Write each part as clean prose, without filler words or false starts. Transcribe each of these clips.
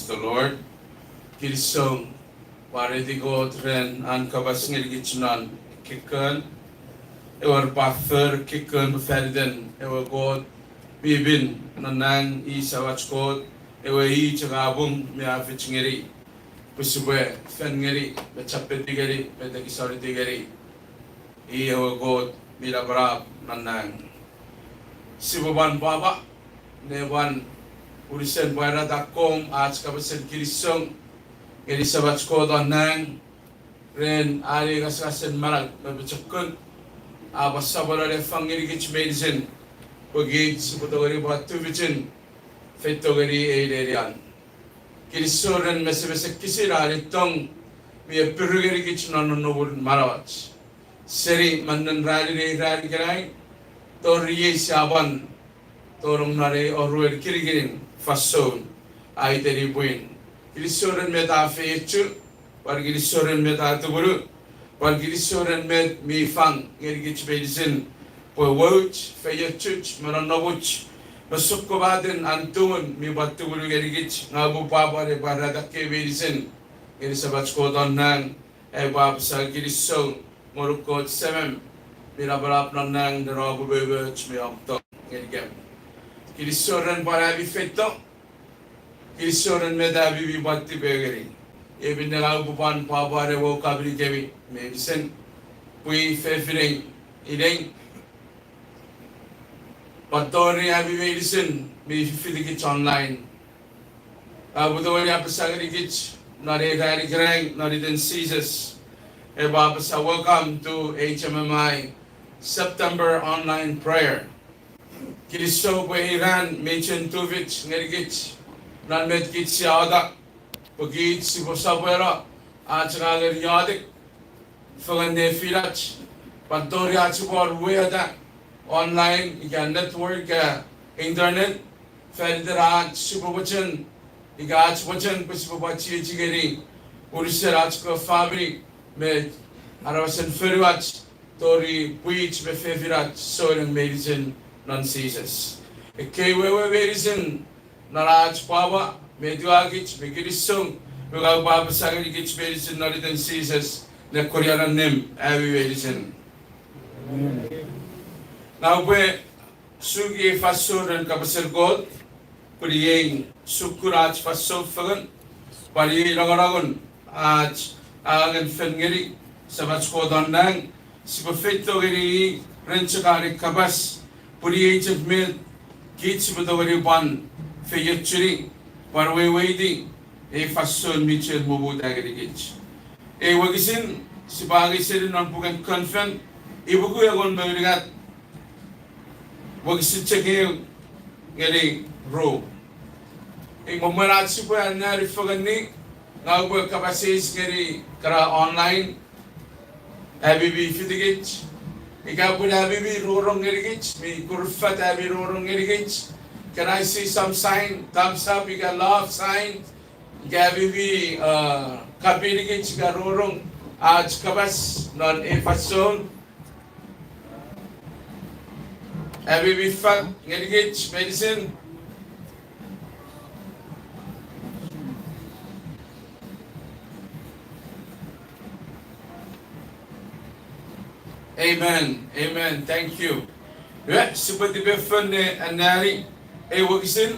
Praise the Lord. Kirisong paritigo tren an kabas ngilgichnan kikan ewar paffer kikan beferden ewa god bibin nanang I sawach god ewa I chagabung me afich ngiri pusube fen ngiri bechapet digeri betakisari digeri I ewa god mila barab nanang sibuban baba newan Urisen bayra dakom आज का बचन किरिसों किरी सबच को दानंग rain आरे कसकसन मरक बचकन अब सबरा ले फंगिरी किच medicine बगीच बुतोगरी Baat बिचन फेतोगरी एरियान किरिसोरन में से किसी रारी तंग ये पिरुगरी किच नन्नोबुल मरावच सरी मंदन रारी कराई तो रिये साबन तो रुंगनारे और रुएर किरिगिरिन Fason ay deribuin. Gilisoren med afechu, war gilisoren med atuburu, war gilisoren med mi fang ngirgich bedizin, po wouch, feyechuch, mananobuch, masukobadin antun mi batuburu ngirgich, ngabu papare paradake bedizin, gilisabach ko donang, ay babsa gilisong, morukot semem, mirabarap nang darabu bebech mi amtok ngirgem. Kilisoran para bifeto, kilisoran meda bibi batti begeri. Ebi nelaw bupan pabare wo kabri kebi medicine pui fefireng ideng. Patori abi medicine mi filikich online. Abu dawari apasagirikich nari gari kereng nari den seasons. Eba apasa welcome to HMMi September online prayer. Kiliso po Iran, mention tuvich, ngerigich, nan medkit siyadak, pagit si Bosabera, at saka ngeriyadik, fagande filach, pantori at sipor weda, online, ika network, internet, federat, sipobachan, ika at sipobachan, pasipobachi chigeri, urisir at sika fabri, med, arawasan ferwach, tori puich, me fefirat, soilang medicine, non-seasons. Kewewe medicine naraj pawa meduagich megirisong megagbabasagilich medicine naritan seasons na Korean nim avi medicine. Now we sugi fasoran kapasel god priyeng sukuraj fasol fagan pari rangoragon aj angan fengeri sabat kodan nang sipafeto geri renchakari kabas Puri agent mil kids with the very one fayetri parway waiting a fason Mitchell Mubu Dagagich. A wagisin, Sibagi said in Pugan confront, Ibuguagon Murigat Wagisit checking getting row. A Momarat Super and Nari Fogani, now work capacities getting Kara online, Abibi Fitigich. Ikaw po nabibi rurong nirigich, may kurfat abi rurong nirigich. Can I see some sign? Thumbs up, ika love sign. Ika abibi kapirigich, ika rurong aj kabas non efason. Abibi fat nirigich medicine. Amen. Amen. Thank you. Yeah, seperti befende anari wagisin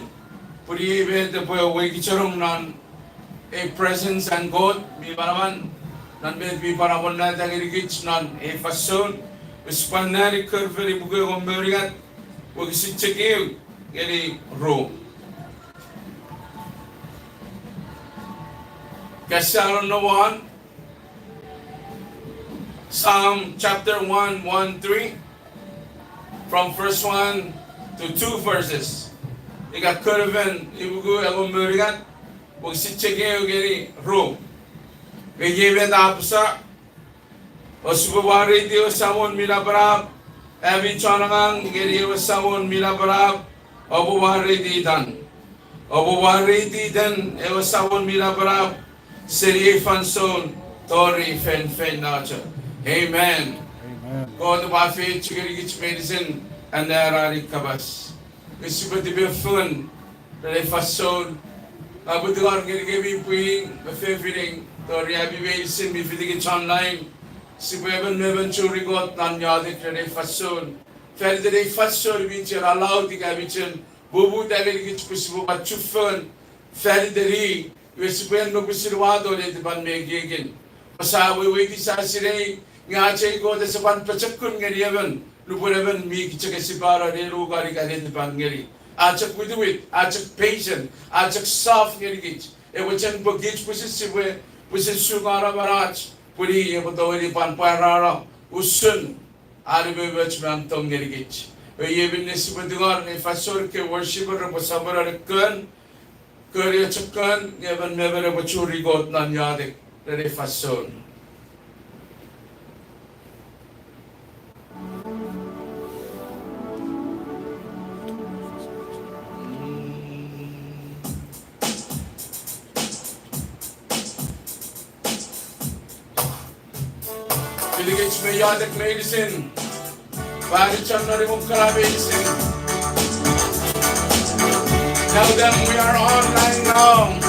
puri be the boy wagichorong nan a presence and God mi paraman nan be mi paramon na tangirigich nan fason uspanari kurveri bugo gomberigat wagisin chekeu geri ro kasaron no one Psalm chapter 1, 1, 3, from verse 1 to 2 verses. Ika kurven ibugu elomurigat, wag si chegeo geri ro. Gayeben apsa, osubawari diyo samon minabarab, evi chonangang geri samon minabarab, obuwari didan. Obuwari didan ewa samon minabarab, seri fanson, tori fen nacha. Amen. Amen. God of our faith, chigirigich medicine, and there are kabas. We super the fun, the fason, Abuduar ngeri bi puing fefiring to riabi we sin mi fidig online si beben neven churi got nan yade krede fason fer de fason bi cher allow di ga bi chen bubu da ngeri git pusibu bachufen fer de ri we si ben no bisirwado le de ban me gegen pasa we di sa sire nga che go de saban pachakun ngeri even luburaben mi kichake sipara de lu gari ga de ban ngeri Ajak with it, ajak patient, ajak soft ngirigit. E wajan bagit pusit siwe, pusit sugara baraj, puri e batawari panparara, usun, aribe wachman tong ngirigit. E yebin nesi badugar ne fasor ke worshiper ro sabara kan, kare chakkan, yeben never bachuri got nan yadik, re fasor. Piligits me yadak medicine. Barichan na rimong medicine. Tell them we are online now.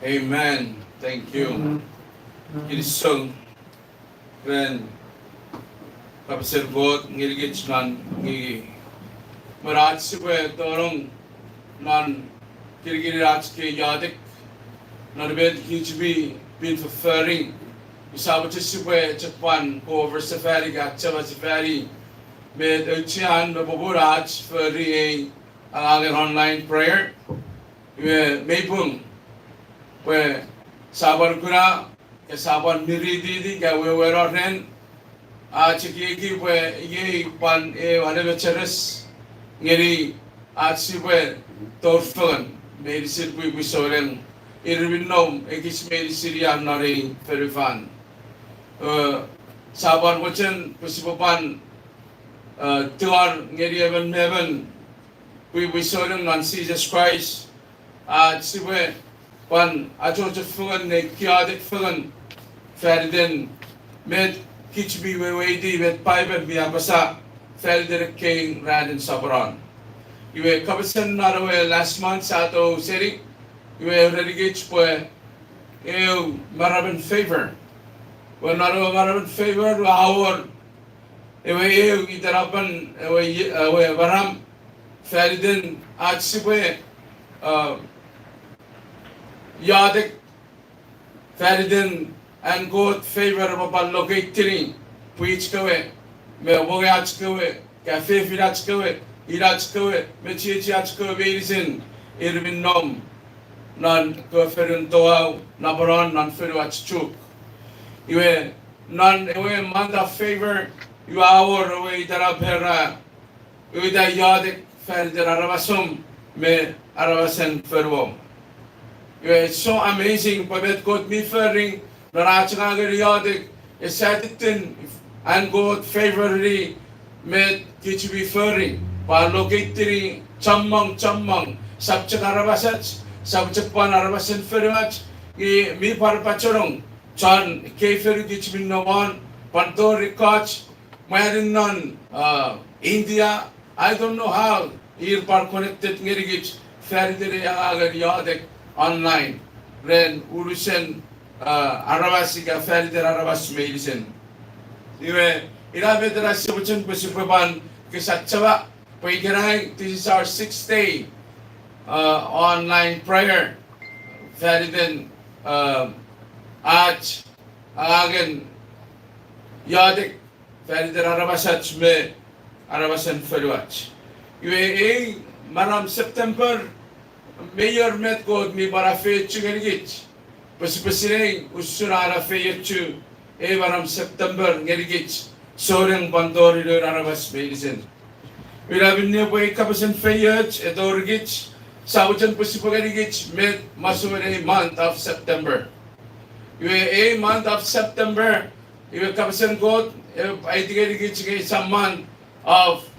Amen. Thank you. Kirisong ren kapservot ngilgich nan ngi marat sibwe torong nan kirgirach ke yadik narbet kichbi bin fulfilling isabat sibwe chakpan ko over safari ga chava safari med uchian baburach for the online prayer mebung where sabar kura ke sabar miridi di ke we were ren chiki we ye pan wale becheres ngeri si we torfon meri sir we soren irbinom ekis meri siria nari ferifan sabar wachen pusipan tuar ngeri even heaven we soren on Jesus Christ si we Pan ajo fugan ne kiadik fugan ferden med kichbi wedi med pipe bi abasa ferder king radin sabran iwe kabasan narawe last month sato seri iwe redigate po maraban favor wa narawe maraban favor our iwe itarapan iwe baram ferden atsiwe yadik ferden and God favor of locating preach kawe me wogach kawe cafe firach kawe irach kawe me chiach kawe berisin irvin nom non koferun toa nabaron non ferwach chuk iwe non iwe manda favor you our away darabhera iwe da yadik ferden arabasum me arabasen ferwom. It's so amazing, but God me fering, the Rachangariodic, is satin, and God favorably made kitch be fering, while locating chamang, subject Arabasats, subject Pan Arabasan Ferrimach, me parpachorong, Chan, Kafer kitch me no one, Pantori Koch, Marinon, India, I don't know how, here par connected Nerigich, Ferdere Agariodic. Online, ren urusan Arabasi ka ferder Arabas medicine. Iwe ilabe dara sebuchun pusipaban kisatsawa paikirai. This is our 6th day online prayer. Ferden at again yadik ferder Arabasach me Arabasan feluach. Iwe maram September. Mayor met God mi bara fechu gergich. Pasipasireng usurara fechu evaram September gergich. Soreng bandori do arabas medicine. Wirabinne boy kapasan feyach edorgich. Saujan pasipagergich met masure month of September. A month of September Iwe kapasan God, ay tigay someone of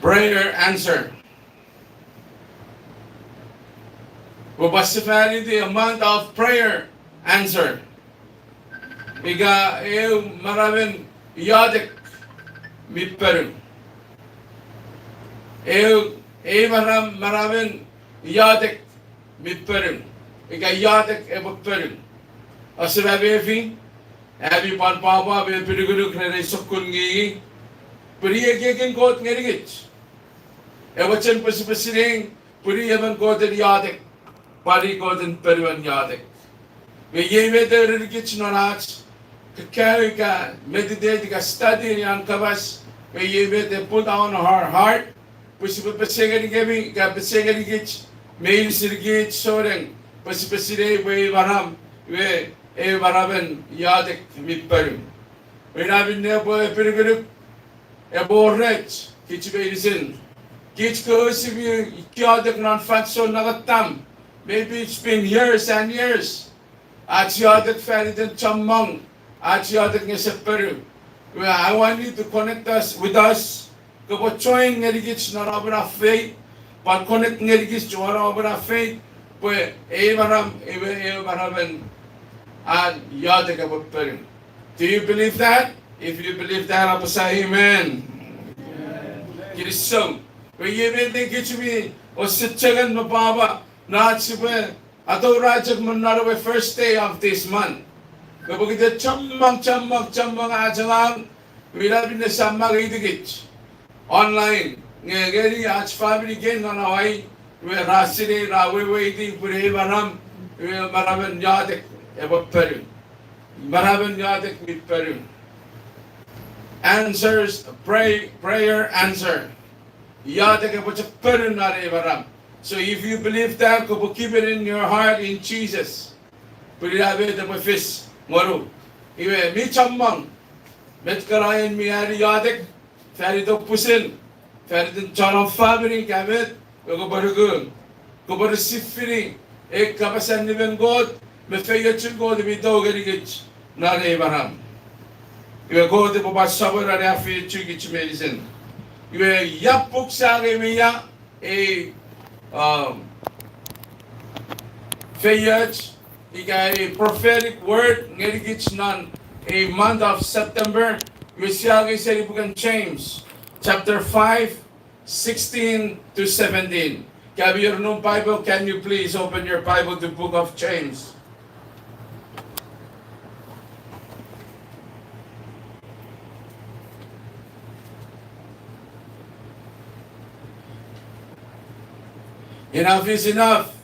prayer answer. Bubasifality, a month of prayer answer. Iga, maraming yadik mitperim. Maraming yadik mitperim. Iga yadik ebutperim. Asirabefi, Abi Papa, be Pidiguru Sokuni, Puriakin got Nerigit. Everton Pacific, Puri haven't got the yadik. Pari got in Peruan yadik. We gave it the Rigich Nonach, Karika, meditate, study and covers. We gave it they put on her heart. Pacific giving, got the Segagich, Mail Sirgate, Soren, Pacific, way Varam, way a Varavan yadik mit Peru. When I've been there for a Piriguru, a board rich, Kitch Basin. Kitch goes if you yadik non fatso nagatam. Maybe it's been years and years. At yadik Ferdinand Chamong, at yadik Neseperu. I want you to connect us with us. Go join Nerigich not over our faith, but connect Nerigich to our faith. Where Avaram, Avaravan. And yadik about Perim. Do you believe that? If you believe that, I will say amen. It is so. When you may think it to be, or sit chicken no baba, not sibe, Ato Rajak Munarawe first day of this month. Kapag ito chamang ajalang, we have in the Samag Idigit. Online. Ngagari, Ach family again on Hawaii, where Rasiri, Rawe waiting for Evaram, we have Maravan Yadik. About Peru. Maravan yadik mit Peru. Answers, prayer answer. Yadik about Peru na Evaram. So if you believe that, keep it in your heart in Jesus. Put it away the fish, Moru. Iwe, mi chamang. Met karayan mi hari yadik. Ferito pusin. Ferito chalam family kamet. Go barugun. Go baru sifiri. Ek kapasan ni Ben God. Mefeyetçin God bir dogeri geç nare varam. Iwe God bu başsabır ari afiyetçi geçmelisin. Iwe yapuk sage mi ya feyetç a prophetic word ngeri geç nan a month of September. Iwe sage seri bukan James chapter 5 16 to 17. Have your new Bible? Can you please open your Bible to the book of James? Enough is enough.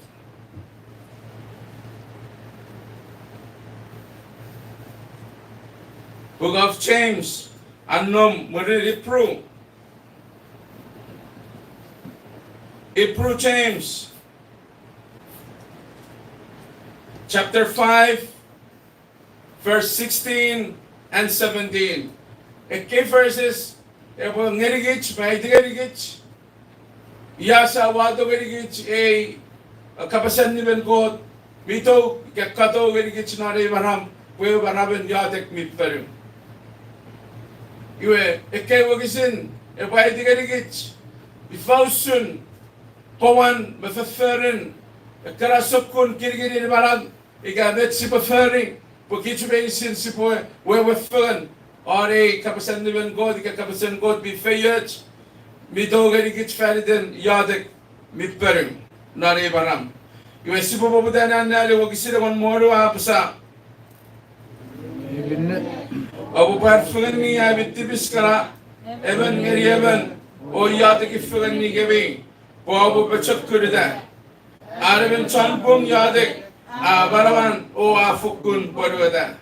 Book of James. Anom Muripru. Ipru James. Chapter 5, verse 16 and 17. Key verses. Ebo ngerigich, maitigirigich. Yasa wado gerigich kapasan ni Ben God. Mito kato gerigich na re baram. Pwe baraben yatek mit perim. Iwe wagisin. Maitigirigich. Ifausun. Pawan mefeferen. Karasokun kirigiri barang. Igamet si befering. Pukich besin si pwe. Weferen. Ore kapasan ni Ben God. Kapasan God bifeyet. Mito gerigich Ferdinand yadik mit perim. Nare baram. Iwe si pupuputan nali wagisira kon moro apsa. Abu parfegen ni abitibis kara. Eben ngeri eben. O yadik ifegen ni gebi. Po abu pechak kurida. Arabin chanpung yadik. Baraman o afukun porwada.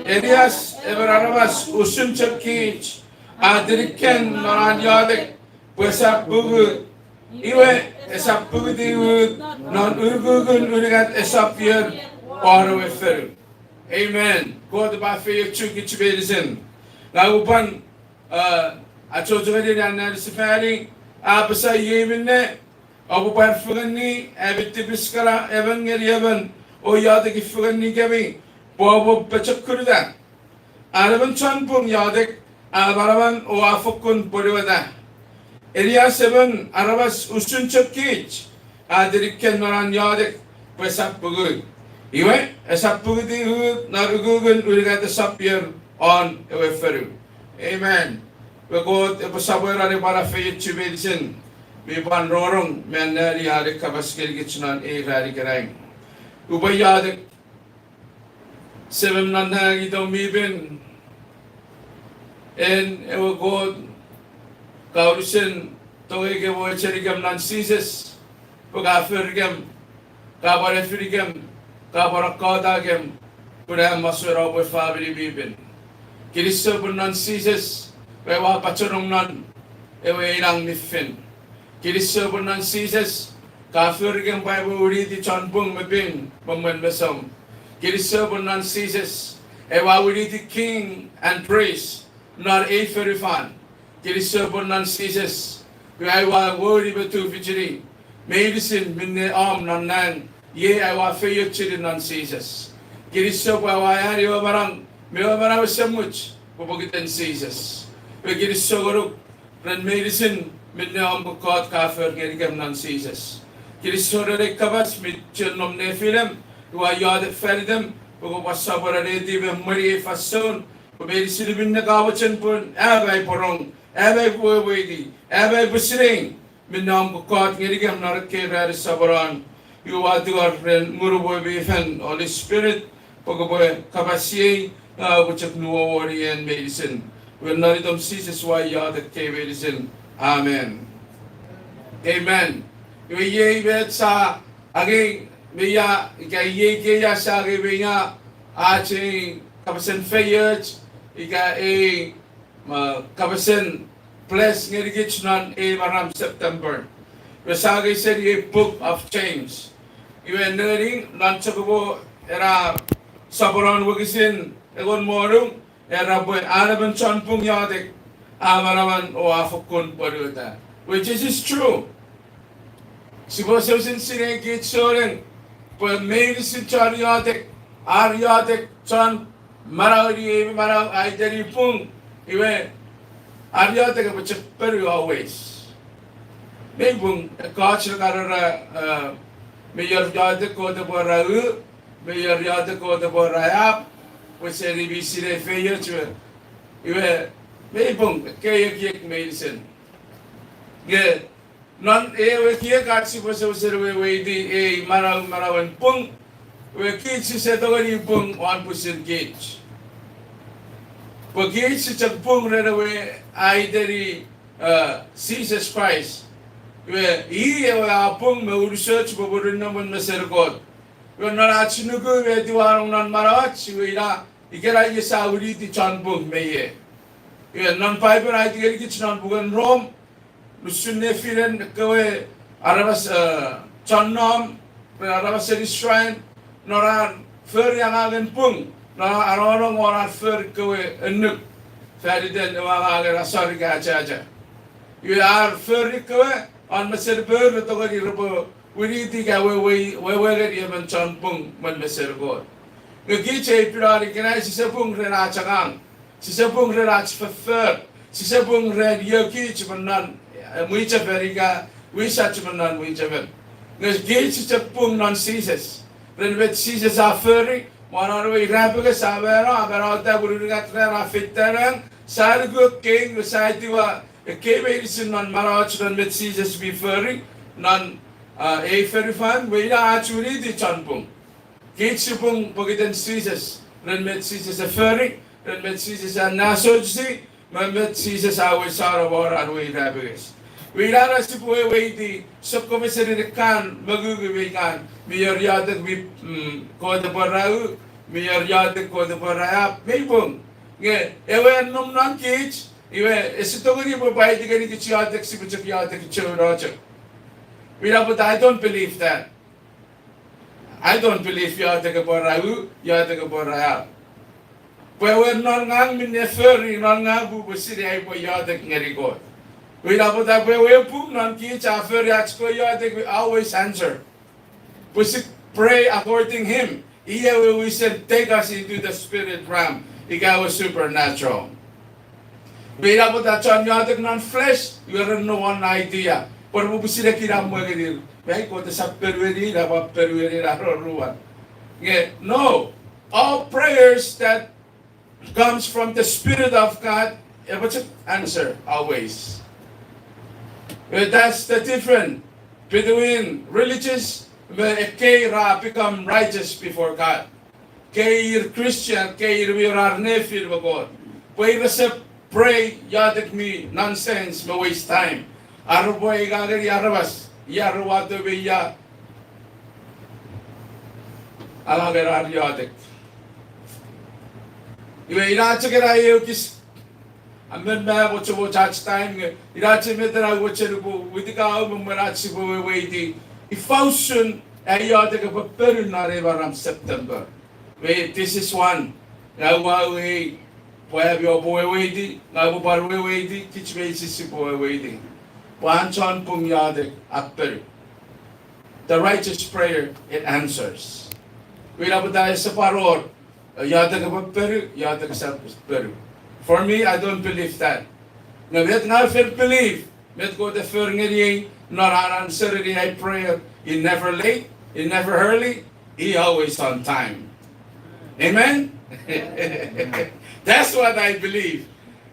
Elias eberarabas usun chakich. Adiriken noran yadik. Puesap bugu. Iwe esap bugu diwud. Non urgugun urigat esap yer. Paro eferu. Amen. God ba fe chuk ichbelisen. Naupan achojugadi nan sifari abasa yemine abu parfugani abitibiskara evangel yevan o yadik ifugani gabi Bobo Pachakurda, Araban Chanpung Yadek, Albaraban Oafokun Purivada, Area 7, Arabas Usunchakich, Adirikan Maran Yadek, Pesapugud. Iwe, Esapugudi, Narugugan, will get the sapir on Eweferu. Amen. We go to Pasabura de Barafay Chibedison. We ban Rorong, Manari Hadik Kabaskil Gitchan, A Radikarang. Ubayadik 7 Nana, don't even. And it will go Kaurusin, Toge Cherigam Nancesis, Pugafurigam, Kabarefurigam, Kabarakadagam, Pudam Masura with family Bibin. Kirisabun Nancesis, Wewa Pacharong Nan, Ewe Nang Nifin. Kirisabun Nancesis, Kafurigam Bible Uridi Chanbung Mabin, Maman Besam. Kirisabun Nancesis, Ewa Uridi King and Praise. Not a very fan. Kirisabun Nancesis, Ewa Wordy Batu Vigiling. Medicine, Minne Arm Nan, ye Ewa Fayu Chidin Nancesis. Kirisabu Wayari Obarang, Meobarang Samuch, Bobogitan Caesars. We get Sogoruk, Ran Medicine, Minne Arm Bukot Kafir, Gerigam Nancesis. Kirisore Kabas, Mitchell Nephilim, who are yard at Feridem, who was Sabara Native Marie Fason. Pabili silibin na kawatsan po, abay porong, abay puwede, abay pusiling. Minam kukot, ngirigam narakir at sabaran. You are to our friend, Muruboy Bifan, Holy Spirit, Pogoboy, Kabasiye, which of New Warrior and Medicine. We'll not them ceases why you are the K medicine. Amen. Amen. You ye bet sa, again, Mia, Gaya sa Givina, Archie, Kabasan Fayage. Ika kabasin plus ngirigich non maram September. Besagi said a book of change. You are learning non chakabo era sabaran wagisin egon morung era boy araban chanpung yadik amaraman o afukun paruta. Which is true. Siboso sin sinegit soren but medicine char yadik ar yadik chan Marau Marau Idari Pung, Iwe Arya take a chipper always. Maybe a coach Mayor Yada Kota Borau, Mayor Yada Kota Borayap, which said he be seen failure to Iwe Maybe Kayak medicine. Yeah, none a here got supposed to away the Marau Marau and Pung. We kids is at already pung 1% gauge. But gauge is a pung right away, either Jesus Christ. Where he are pung me research, but we're not on the God. We're not actually good where you are on Marach, we are, you get I guess I will eat the Chan Bung May. You are non piper, I get it non Bugan Rome, Lusun Nephilan, go away, Arabas Chan Nom, Arabas Shrine. Nora fur yang agen pung, nora arorong orang fur kowe enuk, feriden orang agen asal gaja. You are fur kowe on mesir fur itu kan irupo, wiri tiga we get yemen chan pung men mesir god. Ngegi cai pirari kena sisa pung rena cangang, sisa pung rena fur, sisa pung ren yoki cumanan, muica veriga, wisa cumanan muica ver. Ngegi sisa pung non sises. When with Jesus are furry, one on the way rapiga, Savera, about that would get there, Fitterang, Sargo king, the side to a cave medicine on Marach, and with Jesus be furry, none a furry fan, we are actually the Chanpung. Kitchipung, Pocket Jesus, then met Jesus a furry, then met Jesus a Nasoji, when met Jesus our sorrow or our way rapigas. We are as to away the subcommissary can, Magu we can. Mayor Yadak we call the Borau, Mayor Yadak call the Boraya, Maypung. Yeah, ever no non kids, you a story by the getting the Yadak, Sibich of Yadak, Roger. But I don't believe that. I don't believe Yadak Borau, Yadak Boraya. But we're not ngang in the furry, non Nabu, city, I put Yadak Nerigo. We have that way we put non kids after we always answer. We pray according him. Here we said, take us into the spirit realm. Ikaw was supernatural. Beda po tayo yadag non flesh, you have no one idea. Pero mo sila kinamo ngir. May ko ta sa perweri na pa perweri na ruwan. No, all prayers that comes from the Spirit of God, what's it? Answer always. That's the difference between religious, become righteous before God. Kay Christian, kay we are nephew of God. Pray, yadak me nonsense, me waste time. Araboy gagari arabas, yarwato be ya. Alagar yadak. You iracha kera yo kis. Amen ba what you watch time. Iracha metera what you with the cow marachi bo waiting. If function yadak of Peru around September. Wait, this is one. Now we have your boy waiting. Now we are waiting. Teach me this boy waiting. Panchan pum yadak apper. The righteous prayer it answers. We have a separate. For me, I don't believe that. Now, we not believe. We go the furniture, not answer I prayer. He never late, he never early, he always on time. Amen? That's what I believe.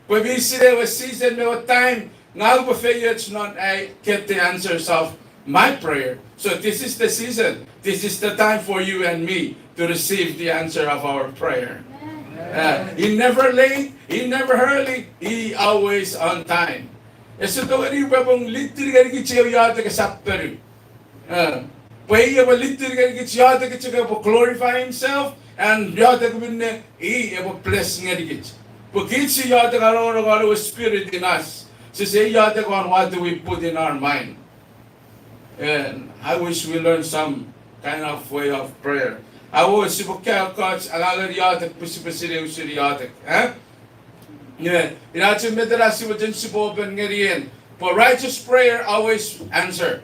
When we see there was season, there was time, now it's not I get the answers of my prayer. So this is the season. This is the time for you and me to receive the answer of our prayer. He never late, he never early, he always on time. So to any babong literally get you yada ka sapperu. Pwede ba literally get yada ka glorify himself and yada ka binne he able bless ngedikit. Pagkit si yada ka ro spirit in us. So say yada ka on what do we put in our mind. And I wish we learn some kind of way of prayer. I was coach alagariatic, pusipasiriatic. Yeah, inachi medrasi wajan sibo ben ngerian. For righteous prayer always answer.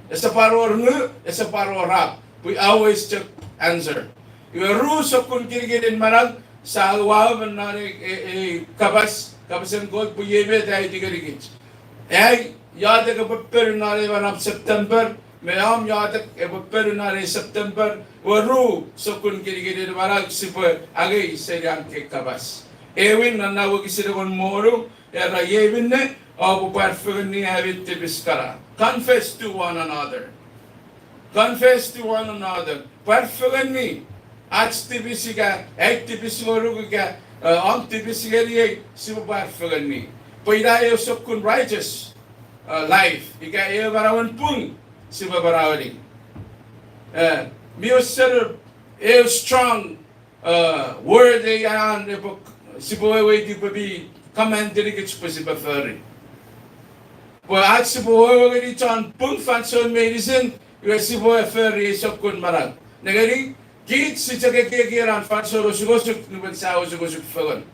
It's a paror nu, it's a paror rap. We always check answer. You rules of kun kirigin marag sa alwa man nari kabasan gold puyebe tayo tigirigit. Yada ka perinari van September, mayam yada ka perinari September, waru so kun kirigin marag sipo agay sa yang kabas. Ewin na nawag sila kon moro, era yewin ne, o perfect ni havit tibiskara. Confess to one another. Confess to one another. Perfect ni. Ach tibisika, ek tibisgoro ka, tibisgari sipo perfect ni. Pwede so kun righteous life. Ika barawan pun sipo barawali. Mio sir, strong word yan sipo way di babi command dirigit sipo furry. Well, at sipo way chan pun function medicine you sipo furry so kun marag. Nagari git si jaga kiran function sugosuk nuban sa sugosuk fagon.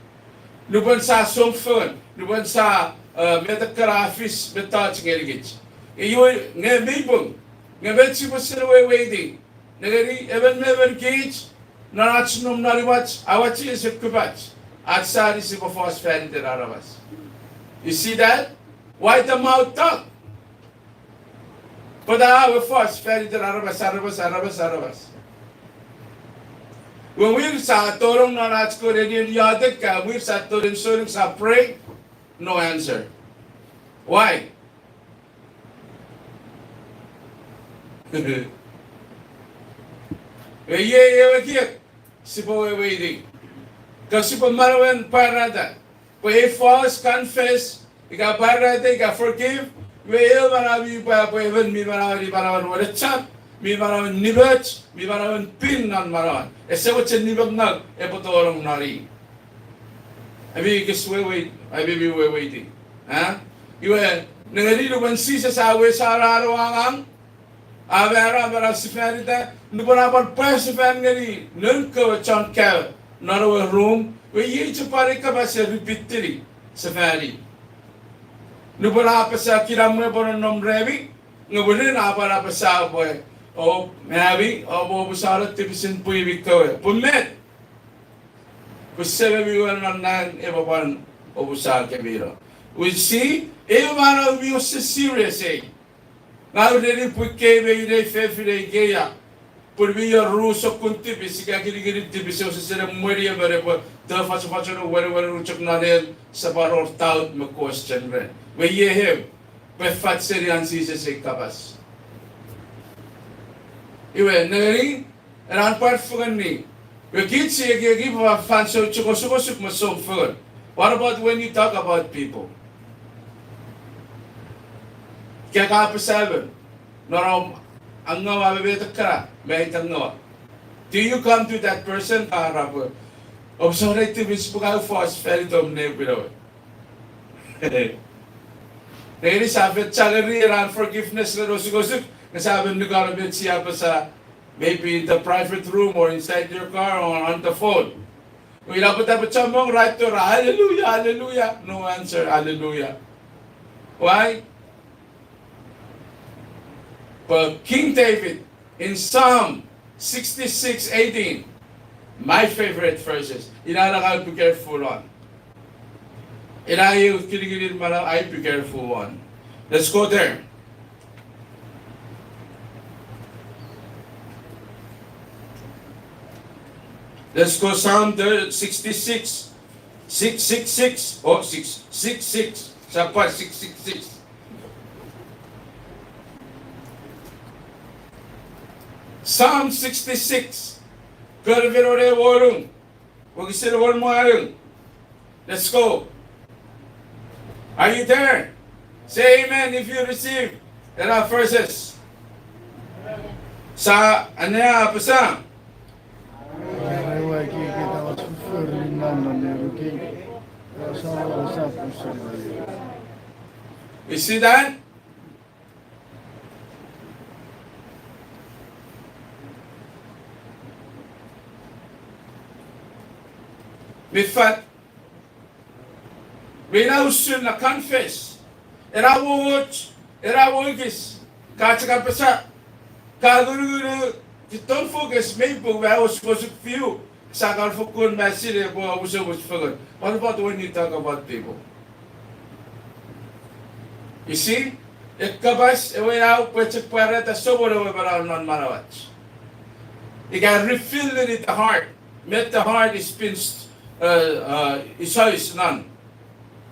Nuban sa song fagon. Nuban sa metagrafis metach ngerigit. Iyo nge mibung nge bet sipo sila way di. Nagari even never git narach num nariwach awachi sekubach. Atsari si before fed in Arabas. You see that? Why the mouth talk? But I have a first fed in Arabas. When we saw Torong Naratsko Radian Yadaka, we sat to the students are praying, no answer. Why? Sipo waiting. Kasi pamarawan parada. Pwede false, confess, ika parada, ika forgive. Well, marami pa pwede mi marami parawan wala chat, mi marawan nibach, mi marawan pin nan marawan. Esa wala nibag nag, potolong nari. Abi kiswe waiting. Ha? Iwe nangarilo ban sisa sa awe sa araw-araw. Avera bara sifarita, nubara par pasifan ngani, nunko chan kaw. Not a room where you to parikabas repeatedly, safari. Nubala Pasa Kiramwe Bonom Revi, Nubulin Apara Pasa boy, O Mavi, o Busarat Tipisin Pui Victoria. Pumet. Pusela Viwan Nan Evaban o Busar Kabiro. We see, Evan of you serious, eh? Now, really put Kave, they Fefe, Gaya. Put me your rules of Kuntipis, Gagiri Tibis, Sera Muria, wherever the Fasafacano, wherever Ruchak Nanel, Sabar or Tout, question. Where ye have, where Fat Serian sees a Kabas. Iwe nari ran part fugan ni. We kid say give a fan so chukosuk masong fugan. What about when you talk about people? Kaya ka pa sabi, naram ang ngawa bebeta ka, may itang ngawa. Do you come to that person kaharap? Observe to Facebook how fast fell tom ne pero. Nari sabi chalari ran forgiveness na rosugosuk. Nasabi nyo karabit siya pa sa maybe in the private room or inside your car or on the phone. Kung dapat siya mong right to hallelujah, hallelujah. No answer, hallelujah. Why? But King David in Psalm 66:18, my favorite verses, inalakal be careful on. Inayo kiligilin mala, I be careful on. Let's go there. Let's go Psalm 66, 666, oh 666, sa part 666. Psalm 66, Karvirore Warung, Wagisirwan Moarung. Let's go. Are you there? Say amen if you receive. There are verses. Sa, ano yan, pasa? You see that? Bifat, binausun na confess. Era watch, era wogis, katsaka pasa, kaguru, don't focus, maybe I was supposed to feel. Sakal fukun masire bo abuso was forgot. What about when you talk about people? You see, ikabas ewe au pwechik para ta soboro we para non marawach. You can refill it in the heart. Met the heart is pinched. Isois nan.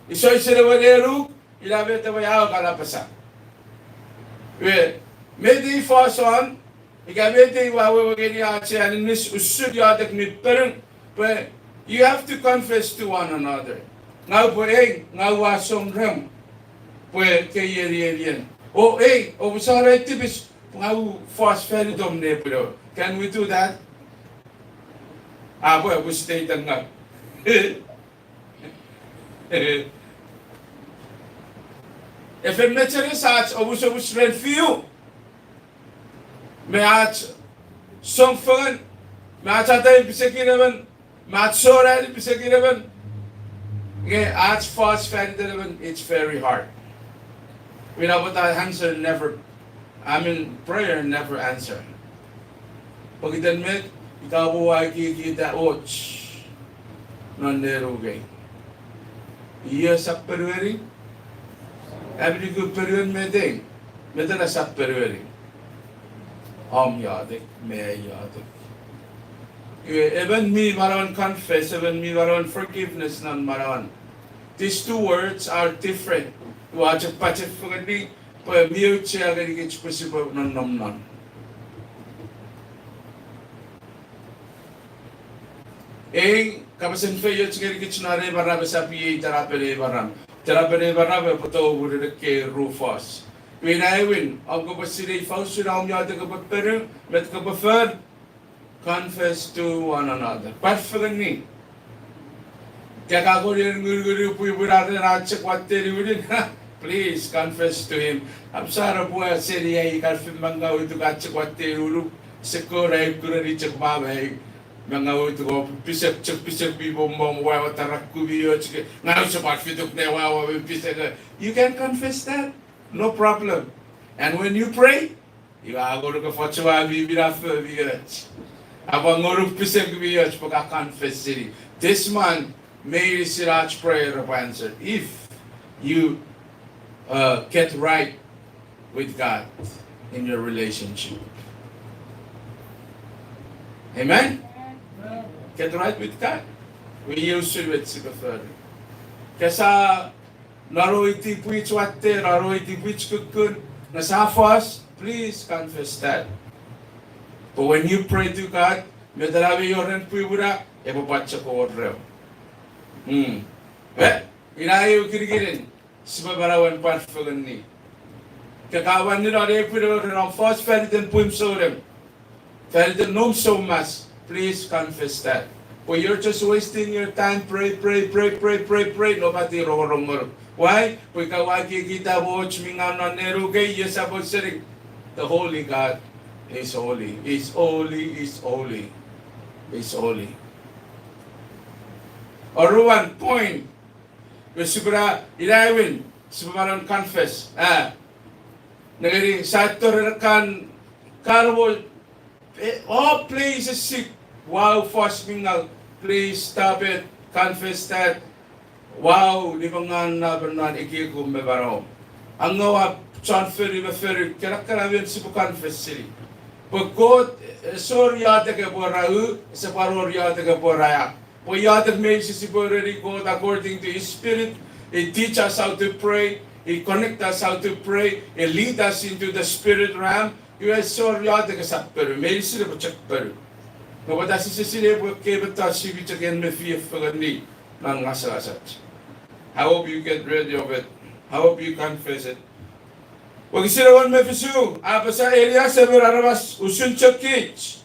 Isois sila waneru ilabe ta we au kalapasa. We medi fason. Ikamete wawe wageni ache aninis usud yadak mit perung. But you have to confess to one another. Ngau po ngau wasong ram. Pwe kayerian. O o busara tibis ngau fast feridom ne pero. Can we do that? Boy, we stay nga. If it matters such, obus red for you. Maat somferen, maat atay bisakiraban, maat sora bisakiraban. Okay, at fast fadiraban, it's very hard. We know what that answer never, prayer never answer. Pag itanmet, ikaw buhay kikita och, non-nerugay. Iya sa perweri, every good perwen medeng, medana sa perweri. Yadik, may yadik. Even me maron confess, even me maron forgiveness nan maron. These two words are different. Wajak pachak fugandi, pa mute siya gani kich possible non non. Kapasan fayo chigari kich nare barab sa piye tarapere baram. Tarapere barab pato ure ke rufos. When I win, I'll go to the function of the met the confess to one another. But for the knee, please confess to him. I'm sorry, boy, I said, I can't fit manga with the gotcha what they will secure. I couldn't reach a baby. Manga to go, pisek people, mom, where Tarakubi, now so much fit up there. You can confess that. No problem. And when you pray, Iwa agora que fosse a viver viat. Abangoro pisang viat pagka confess city. This man made his Siraj prayer of answer. If you get right with God in your relationship. Amen? Get right with God. We use it with further. Kesa naroiti puich watte, naroiti puich kukun, nasafas, please confess that. But when you pray to God, medalabi yoren puibura, ebabacha ko orreo. Inayo kirigirin, sibabarawan parfagan ni. Kakawan nila repiro ram first feriten puim sorem. Feriten nom so much. Please confess that. But you're just wasting your time. Pray. Nobody rorongor. Why? Because kita watch mingan na nerugay yes about saying the holy God is holy. Is holy. Is holy. Is holy. Or one point. We subra 11. Subaran confess. Nagari sator kan karwo all places sick. Wow, fast mingal. Please stop it. Confess that. Wow, di ba nga nabernan ikikum bebaro. Ang ngawa transfer kira-kira si confess sili. Pagkot sorry yata ke borau sa paror yata ke boraya. Po yata may si borari God according to His Spirit. He teach us how to pray. He connect us how to pray. He lead us into the spirit realm. You are sorry yata ke sapper. May sila po chakper. Kapag sisili po kebata sibi chaken me fief pagani nang asasat. I hope you get rid of it. I hope you confess it. Wag sila me fisu. Apa sa area sa berarabas usun chakich.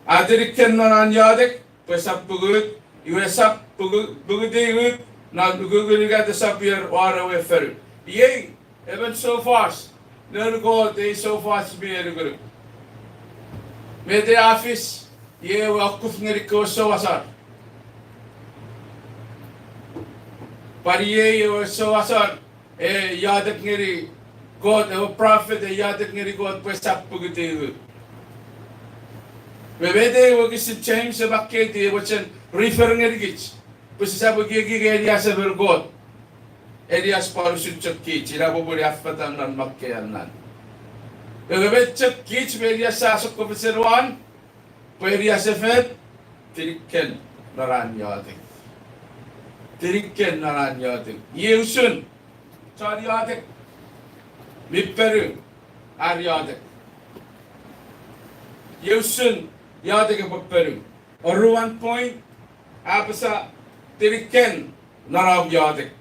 Adiriken naran yadek pesap pugut. Iwesap pugudigut. Na pugudigat sa pier warawe fer. Yay! Even so fast. No go they so fast be a group. May the office. Ye wakuf ngeri ko so asar. Pariye ye so asar. Yadak ngeri God, a prophet, yadak ngeri God pesap pugiti. Bebede wagis James baketi wachen refer ngeri gich. Pesisa bugigi area sa God. Elias parusun chakki chira bobori afatan nan makkeyan nan. Bebede chakki Elias sa asok ko peseruan. Pwede sefet, tirikken naran yadik. Tirikken naran yadik. Yeusun, çar yadik. Mipperu, ar yadik. Yeusun, yadik mipperu. Or 1 point, apasa tirikken naran yadik.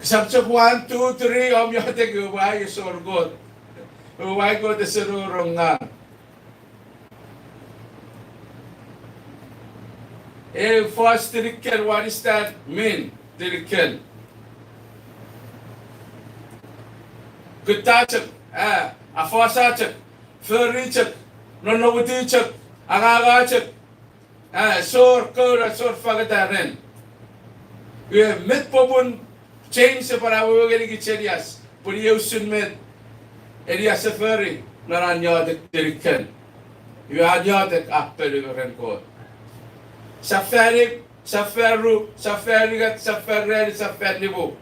Sabsak 1, 2, 3, om yatik, why is all good? Why go the serurong nga? First tirikken, what is that mean? Tirikken. Kutachak, afasachak, furrichak, nonowutichak, agagachak, sor kura, sor fagatarin. We have met popun. Change sa parawagin ni Elias. Puriyosun met. Elias safari. Naranyadak tirikan. Iwanyadak apel rin ko. Safari, safaru, safarigat, safarel, safarlibo.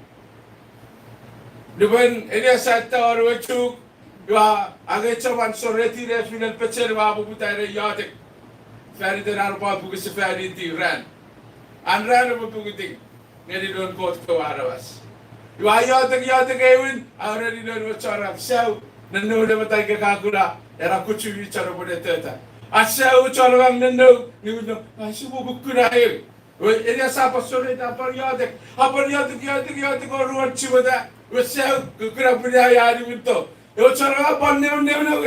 Diban Elias sa tawar chuk. Iwa agay chawan soreti re final pecher wabu butay re yadak. Fari din arpa bugi safari ti ran. Anran mo bugiting. Ngedi don kot ko arawas. Iwa yadak ewin already don wachara saw nanu de matay kakakula era kuchu wichara bode teta. Asaw chara ang nanu ni no asibu bukura e. Ele sa pasore ta par yadak or ruan chiboda. Wasaw kukura punya yari minto. Yo chara banne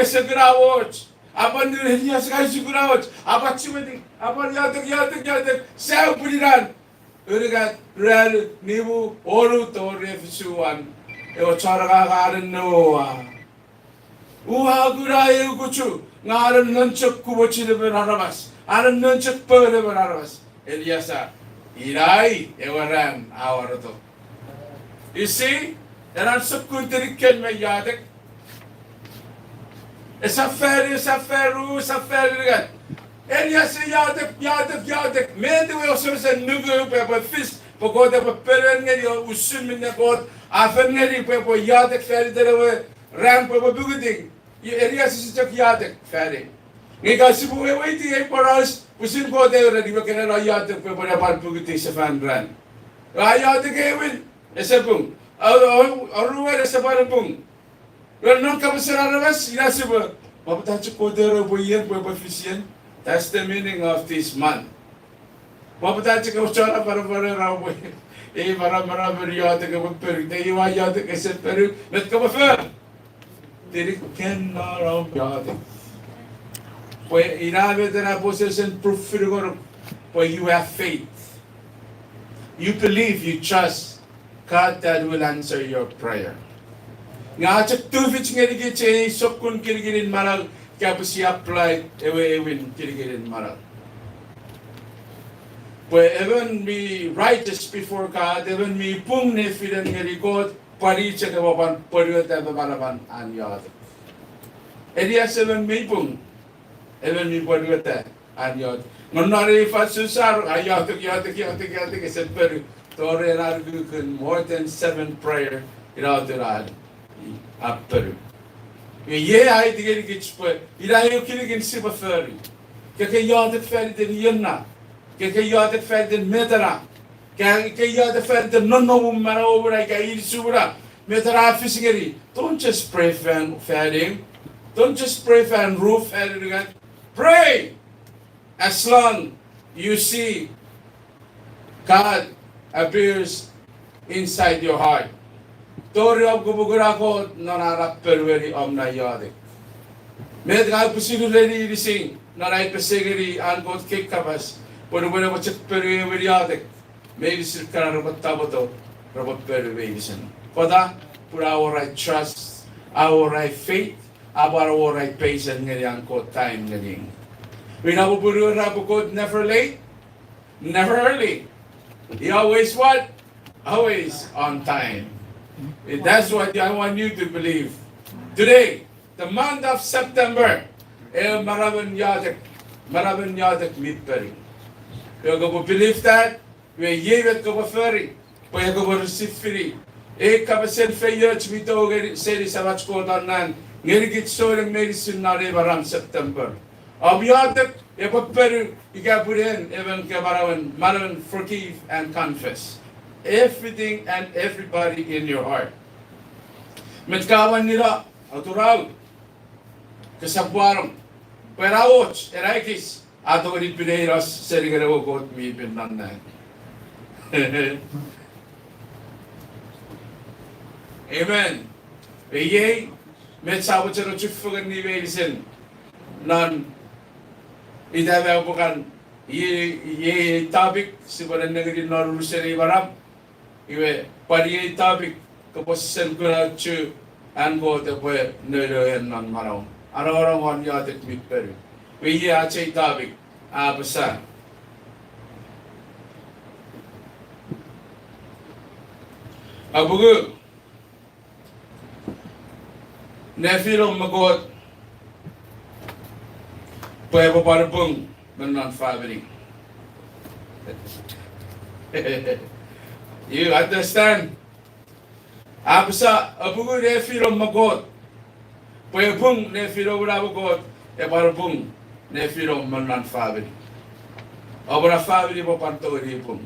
esegura watch. Apan ni Elias sigura watch. Apa chibedi apa yadak saw puliran. Urigat real nibu oru to refisuan e charaga garan noa uha gurai kuchu ngaran nanchak kubochi de berarabas aran nanchak pere berarabas Eliasa irai ewaran awarato You see? And I'm so good to get my yadik. It's a fair, again. And yes, yadik. Men, we also say, Nugu, Pepper, Fist, because they were permanent, or swimming the boat, after Nelly, Pepper, yadik, ferry, the ramp of a building. Areas is a yadik, ferry. Because we were waiting for us, we should go there already, we can allow yadik, Pepper, about Bugitis of Andran. I yadik, Gavin, it's a boom. Or is a boom. Well, no comes around of us, yes, but that's a quarter of a year, Pepper. That's the meaning of this month. What that's a question of a very Peru. They are Yadik, I said Peru, let's come affair. They cannot of Yadik. Where in our possession proof where you have faith. You believe, you trust God that will answer your prayer. Nga chak tuvich ngeri che sokun kirgirin maral kapsi apply ewin kirgirin maral. Where even be righteous before God, even me pung ne fidan ngeri God pari chakababan pariwata babalaban an yad. Elias even me pung even me pariwata an yad. Nonari fasusar ayatik is a peru. Tore argukun more than 7 prayer iradirad. Peru. Ye I did get split. Did I kill against Siba Ferry? Kaka yadet fed in Yena. Kaka yadet fed in Metara. Kaka yadet fed in no man over like I eat Sura. Metara fishing. Don't just pray fan feeding. Don't just pray fan roof feeding. Pray as long you see God appears inside your heart. Tori of Gubugurako, Nara Perveri of Nayadik. Med I pursue ready sing, Narai Pesegari, and both kick covers, but when I was a periodic, maybe Sirkar Robert Taboto, Robert Perivation. For that, put our right trust, our right faith, our right patience, and time getting. We know Buru Rabukot never late, never early. He always what? Always on time. That's what I want you to believe. Today, the month of September, Maravan Yadak Midperi. We're going to believe that. We're here to ferry. We're going to receive free. Kabasen Fayach Mito Seri Savachko Danan, Nerigit Soling Medicine Narevaram September. Of Yadak, Epaperu, Igaburen, Evan Kabaravan, Maravan, forgive and confess. Everything and everybody in your heart. Metkawan nila, aturaw, kasabwarang, perawos, eraikis, ato rin pineiras, serigarawo ko at may pinanay. Amen. Yay, metsawat sa ruchufagan ni Wilson, nan, idabaw po kan, ye topic, sibaran na rin narulusari baram, iwe pari topic kapos sen kuna chu ango te pwe nero en nan marong araw on yadet mit peru we ye ache topic abasa abugu nefilo magot pwe paparapung nan family. You understand? Absa abugu nefilo magot. Pwepung nefilo brabugot. Eparapung nefilo manan family. Abra family po pantori pung.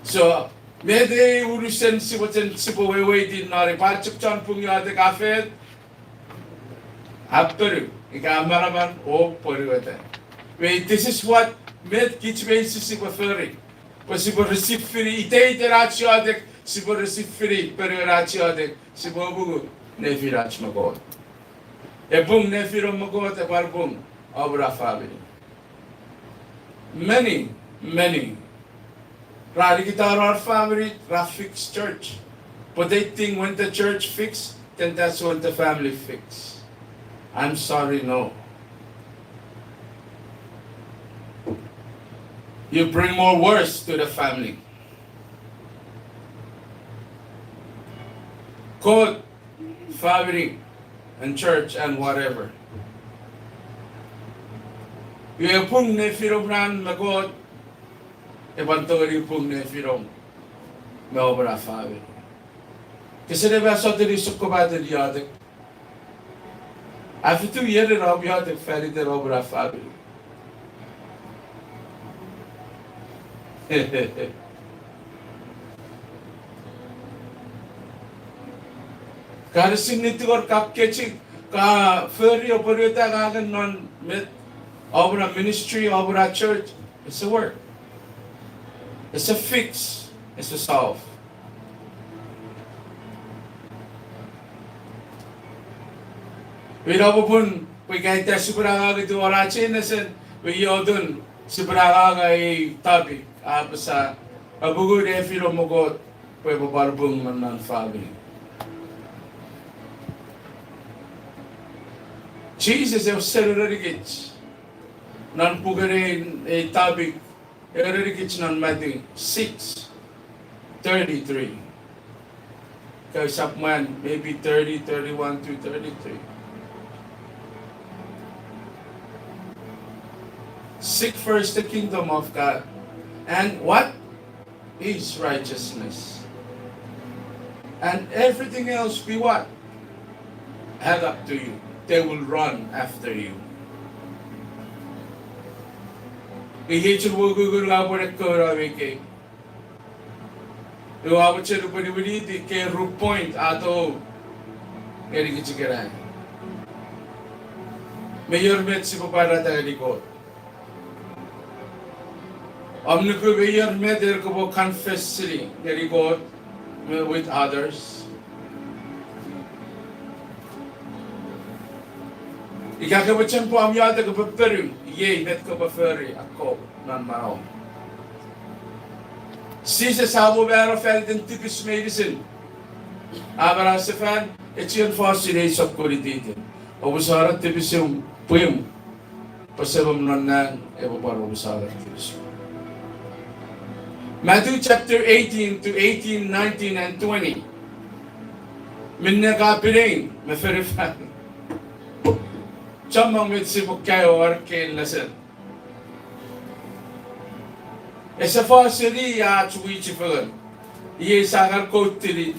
So mede urusen siboten sibowewe din nari pachuk chan pung yade kafet. Apperu ikamaraman o poriwete. Wait, this is what med kitchways is referring. Si può reciferi I tei teracioadek, si può reciferi per racioadek, si può bugu ne firach magot. E bung ne firo magot e par bung obra family. Many radikitar our family fix church. But they think when the church fix, then that's when the family fix. I'm sorry, no. You bring more worse to the family. called family and church and whatever. Yung pong nefirom nan magod, ibanto rin pong nefirom, may obra family. Kasi neba sa tinisok ko ba din yadik? After 2 years, I'll be out of family the obra family. Kada signitor kap kecik ka ferry operator kagan non met obra ministry obra church. It's a work. It's a fix. It's a solve. Wala pun pagkain tayo siguraga ito wala chinasin wiyodun siguraga ay topic sa abugo de filo mogot pwede barbung man family. Jesus é o serurigich nan pugare a topic erurigich nan Matthew 6:33. Kaya sapman maybe 30, 31 to 33. Seek first the kingdom of God. And what is righteousness? And everything else be what? Held up to you. They will run after you. Ihechul wugugur laboret ko raweke. Iwabot siya rupani di kay root point ato erigichikiran. Mayor met si papada talikot. Amne ko mayor met der ko bo confess sili talikot with others. Ikakabachan po ang yata ko paperim, yay, net ko paferi ako nan maraw. Sisa sabo bero felden tipis medicine. Abara sa fan, etiyon fossilay sa kulitin. Obusarat tipis yung puyong. Pasabam nan nan, ebabaro obusarat tipis. Matthew chapter 18 to 18, 19, and 20. Minna kapiling, maferifan. Chamang with Sibukay or Kain lesson. Esa fosili ya chuichifugan. Ye sagar kotili.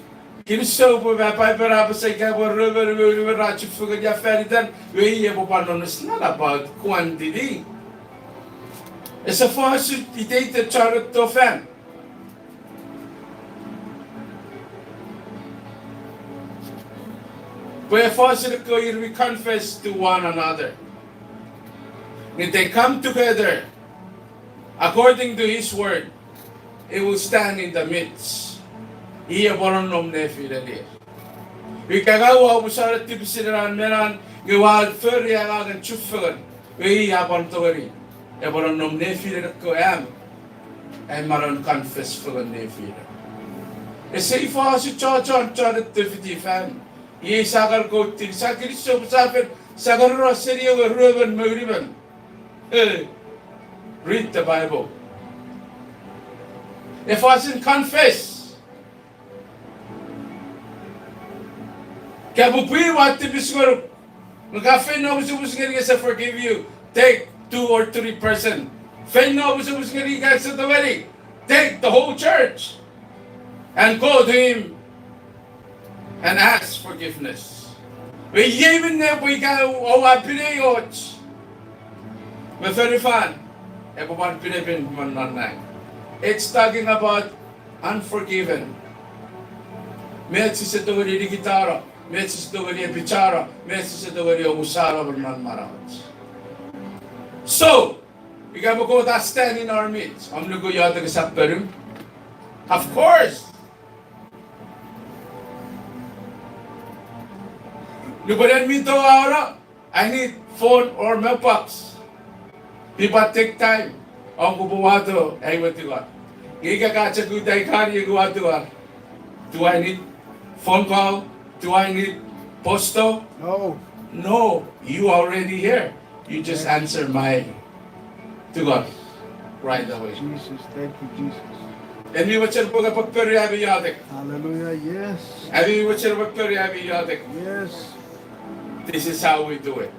Kinso po ba para sa ikabo river rachifugan ya feridan. We ye po panon is not about quantity. Esa fosil ite charot to fan. Wherefore we confess to one another. If they come together according to His word, it will stand in the midst. Iya boron nom nefirelir. Vi kagawa busara tipisiran meran gewal förri agan chuffer. Vi abon tori. E boron nom nefirer ko am. E maron confess for nefirer. E sei fa si chon tifiti fam. Ye sagar ko til sakir so safer sagar ro serio ruben mugriben. Read the Bible. If I sin confess, kabupi wat tibisgor magafen no busubus ngari sa forgive you. Take 2 or 3%. Fen no busubus ngari guys at the wedding. Take the whole church and go to him and ask forgiveness. We even if we go our pinayots. Me very fun. Everyone pinipin man. It's talking about unforgiven. Metsi sa tawari di gitara, metsi sa tawari bichara, metsi sa tawari usara man marawat. So, we got to go that stand in our midst. I'm going to go yata sa perum. Of course. Lubaran mi to ahora. I need phone or mailbox. People take time. Ang kubuwato ay matiwa. Giga kacha kuday kari guwatuwa. Do I need phone call? Do I need posto? No. No. You already here. You just answer my to God right away. Jesus, thank you, Jesus. Eni wacher boga pakkari abi yadek. Hallelujah. Yes. Abi wacher pakkari abi yadek. Yes. This is how we do it.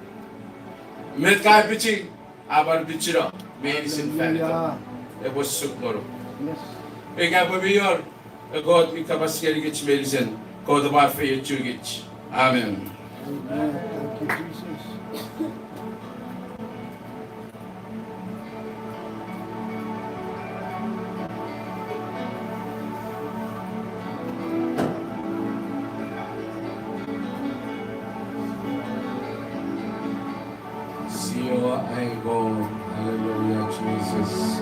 Met kai pichi abar bichira medicine fanito. Hallelujah. E was sukmoro. Yes. E ga babiyor. E God mi kabaskeri gich medicine. God ba fe chugich. Amen. Amen. Thank you, Jesus. Sio I go. Hallelujah, Jesus.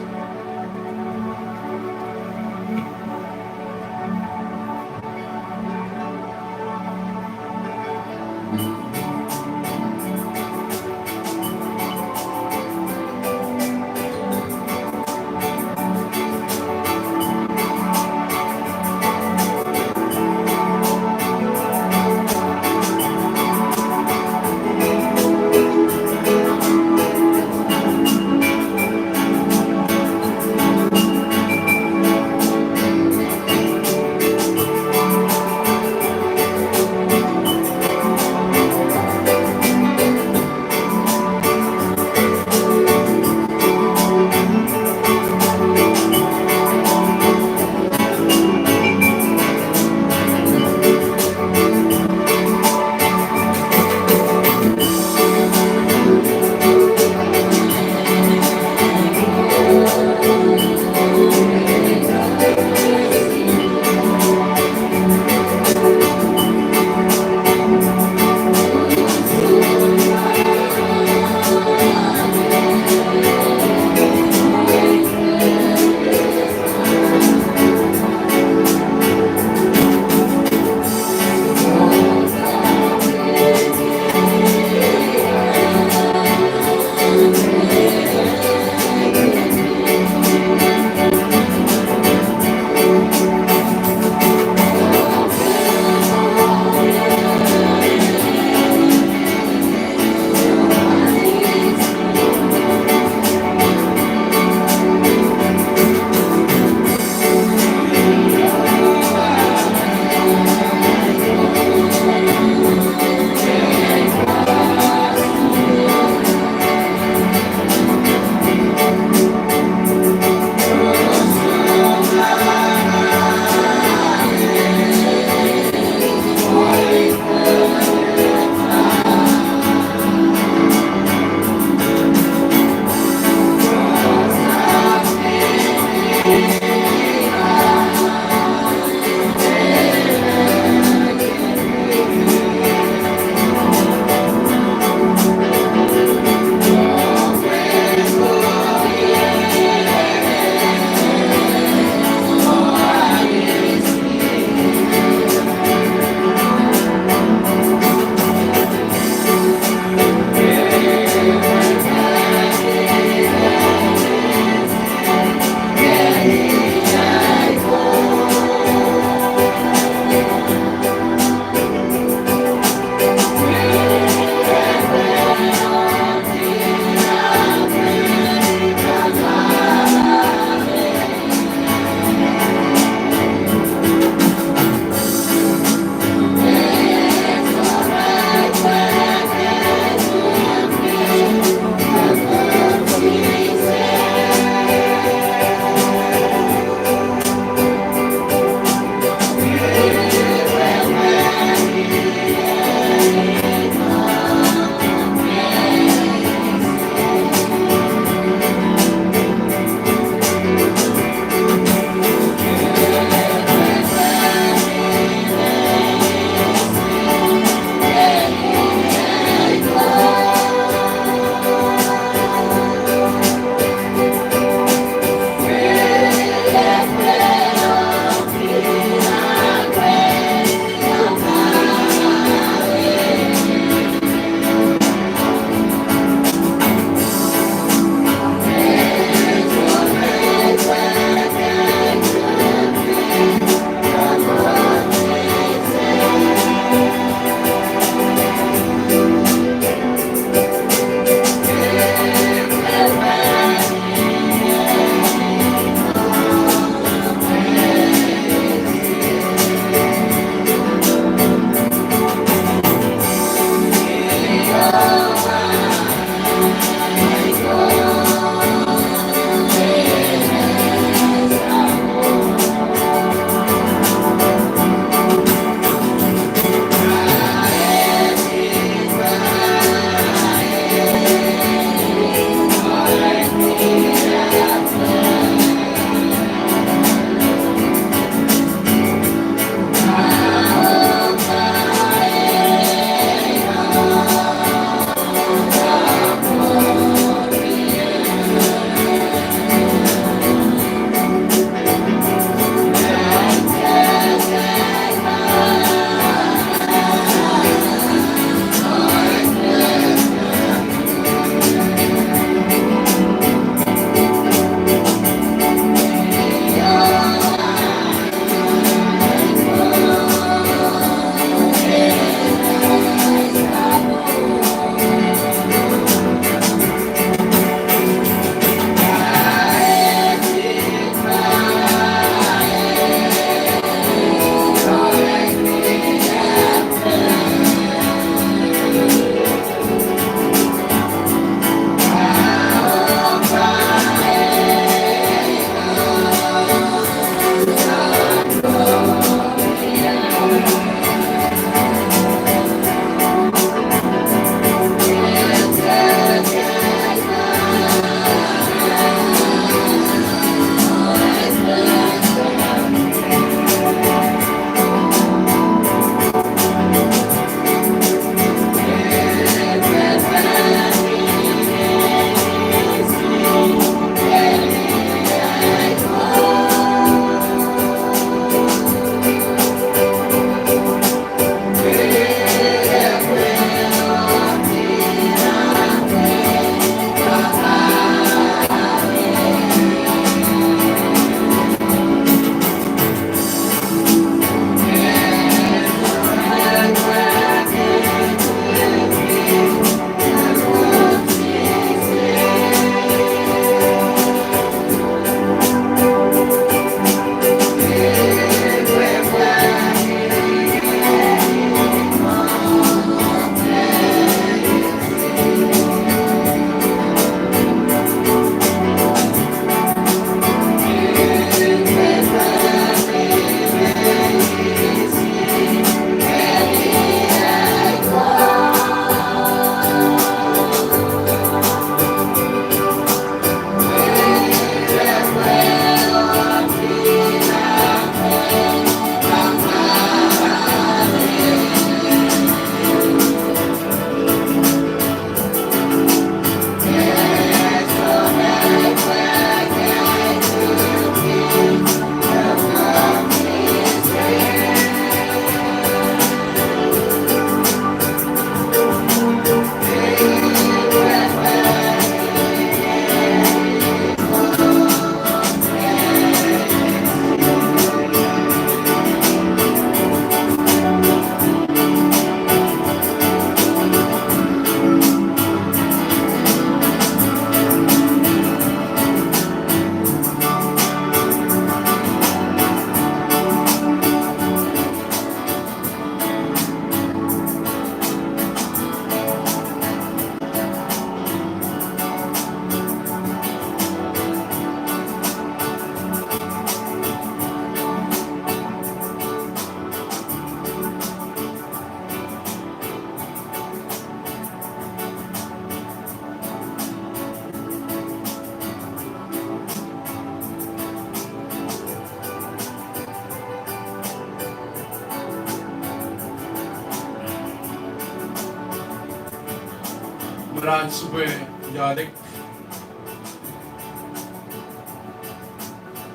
Raj Sube Yadik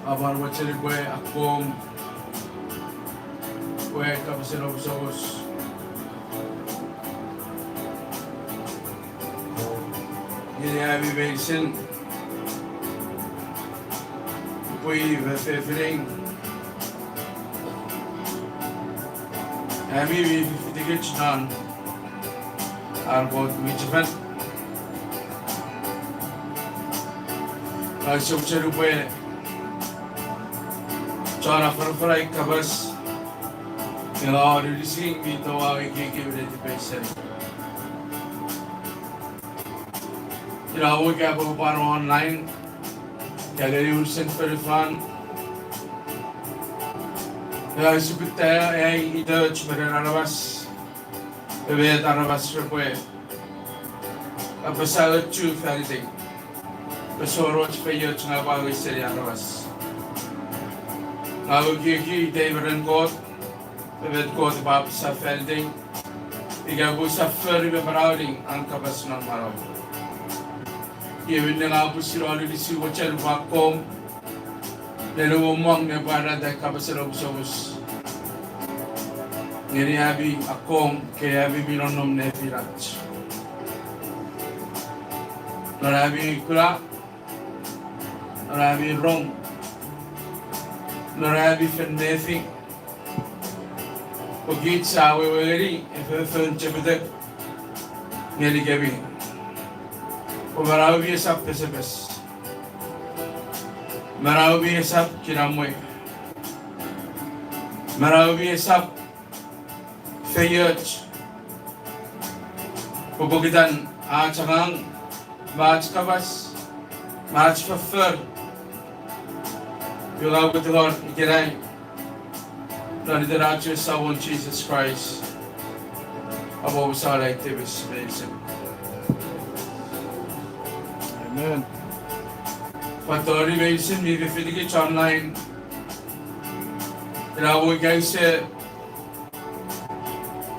Abar Wacheri Bue Akom Bue Kapasero Sos Yine abi Beysin Bui ve Fefring Abi vi Fitigich Nan Arbot Michigan Shukcheru Bue Chara Farfarai Kabas releasing me to our patient. We have online, television for fun. I should tell a Dutch, but Arabas, the way Arabas require a Pasal 2 Friday. The Sorrows for your Chinabawi City Arabas. I will give you David and God. We will go to Bob Safelding. We go to Safari Bebrowing and Cabasman Maro. Here in the Labus, already see what you're back home. The low monk never the Cabasero Sos. Neri Abbey, a comb, Kabi Bilonom Nefirach. Narabi Kura, Narabi Rome, Narabi Fenefi. Pagit sa aweweri, efefen chebedek, ngeri gabi. Pumarawi esap pesepes, marawi esap kinamoy, marawi esap feyot, pupugitan achakang match kabas, match prefer, yugaw kutuhor ikiray. Lord, the righteous soul of Jesus Christ, above all activities, Amen. Patori Basin, we will get online. And I will guys say,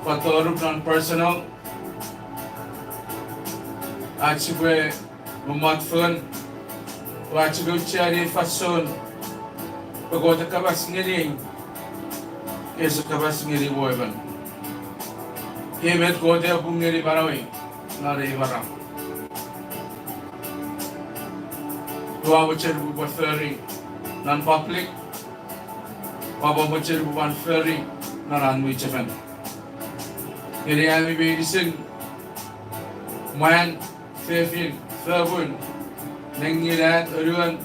Patori non personal. Actually, Mumatfun, watch go cherry fason, go to Kabasing. Yesu kabas ngiri boyban. Yemet gode apung ngiri barawi, nari baram. Dua bocor bukan ferry, non public. Bapa bocor bukan ferry, non muicapan. Ngiri kami berisin, man, fefin, ferbun, nengirat, uruan.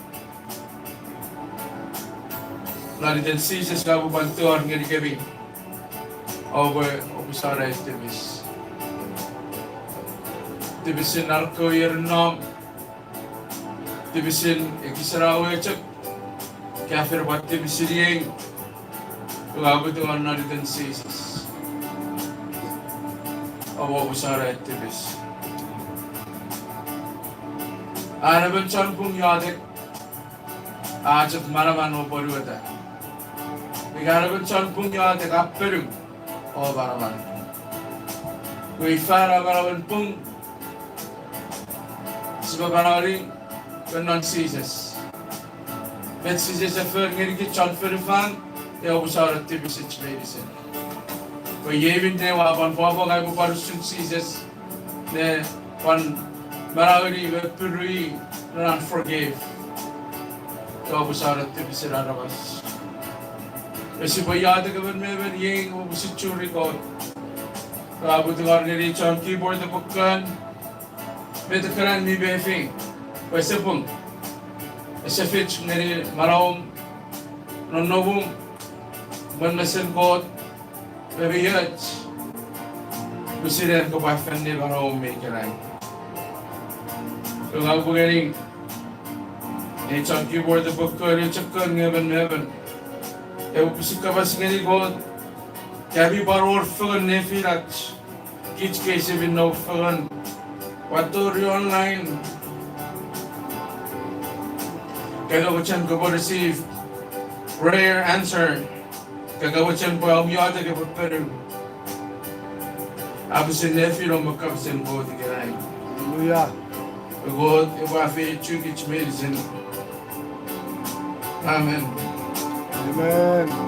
Lari dan sisis kabu bantuan ngeri kebi, over obusara activis. Tibisin narko yernom, tibisin ekisara wecek, kafir bat tibisirieng, kabu tuan lari dan sisis, over obusara activis. Ana bencon pun yadek, ajat maraman opori wata. Ikarabun chalpung ya te kaperum o baraman. We fara baraman pung sebabarari kenon sizes. Bet sizes efer ngeri ki chalferifan te obusara tibisich medicine. We yevin te wapan popo kai buparusun sizes ne pan barari we purui non forgave. Te obusara tibisich arabas. Kasi bayad ka ba meron yung situation ko. Kabut ko rin yung keyboard na bukan. Beto ka rin ni BFing. Kasi pong sa fitch nari marawang nonobong manmasin ko bebiyat. Gusto rin ko pa fan ni marawang may kiray. So nga po galing yung keyboard na bukan yung chapkan ngayon meron. Eu preciso que você ganhe God. Que a vida or fun nefirat. Kids case even no fun. What do you online? Kagawachan ko po receive prayer answer. Kagawachan po ang yata ka po pero. Abusin nefi no magkapsin po di kanay. Hallelujah. God, ewa fe chukich medicine. Amen. Amen.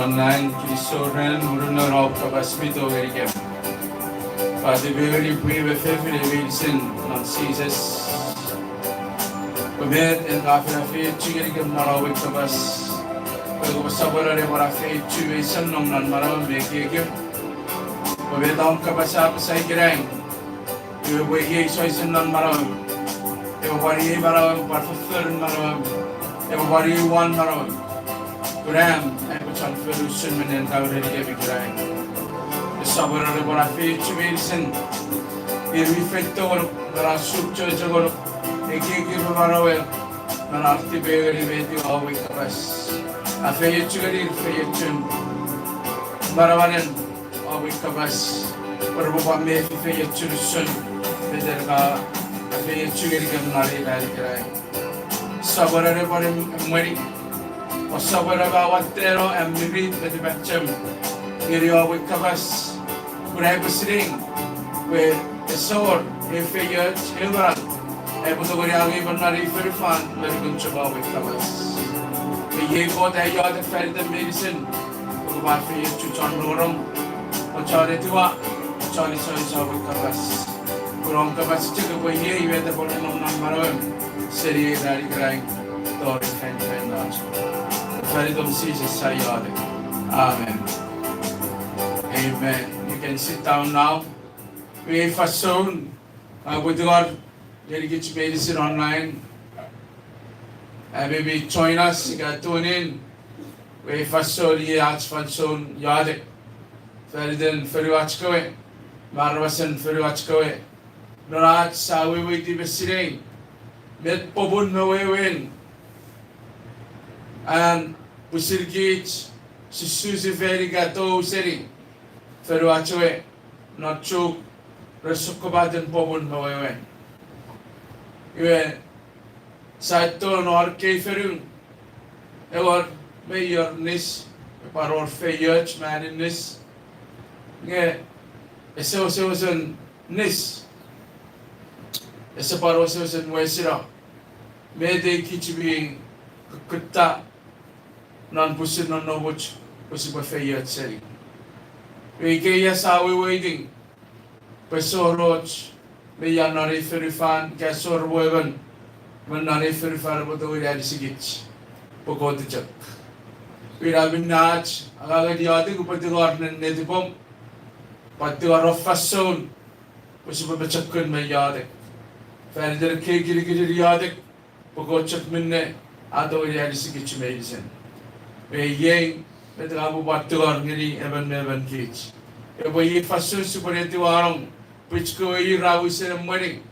Nine Kisoran, Muruna of Kabasmito, again. But the very brave February Wilson, not Jesus. We met in Kafi, Chigam Marawi Kabas. We were Sabara Marafi, two son of Nanmara, make a gift. We went on Kabasap, Saikirang. We were here, choice in Nanmara. Everybody Mara, but for third Mara. Everybody one Mara. Ram, and which on Felusion and Kaveri gave it right. The sabara bara fechu medicine irrifetto bara subcho jagoro eki barawe bara arti begari veti awi kabas afechu gari fechu barawanen awi kabas berbapa me fechu sun bederga afechu gari gamnari dari kerai sabara bara mari sabara bawatero amri beti bacem Giri awi kabas kurai besring we esor efeyat hilran ebuto gori agi banari firfan bergun coba awi kabas ye god ayat feride medicine ko ba fe chuchan lorong ko chare tiwa chari awi kabas kurang kabas chike ko ye iwete bolon nam maroem seri dari grai tor fen nach feridom sise sayade amen. Amen. You can sit down now. We first soon with God, get medicine online. Maybe join us. You can tune in. We first soon first soon yard. Feriden ferwatch kowe. Marwasan ferwatch kowe. Norat sawi we di besiring. Met pobun mawewin. And busirgich susi very gato sering. Ferwachoe, not chuk, Resukobadan Pobun Mawe. You Saito nor Keferun, ever mayor nis, paror fayach man in nis. Yeah, a sosan nis, a separosos and Wesira. May they teach being Kutta, non pusin non no which was a fayach selling. We kaya sawi waiting. Pesoroch, may ya nari ferifan, gasor weven, when nari ferifan about the way I sigich. Pogotijak. We have been natch, Agadiatic, but the garden netibum, but the are of fason, which is a chakun may yadik. Ferder cake yadik, Pogochak minne, other way I sigich medicine. May yang. Ito abu batuar ngiri evan kids. Ebo ye fasun supereti warong, which ko ye rawi ceremony,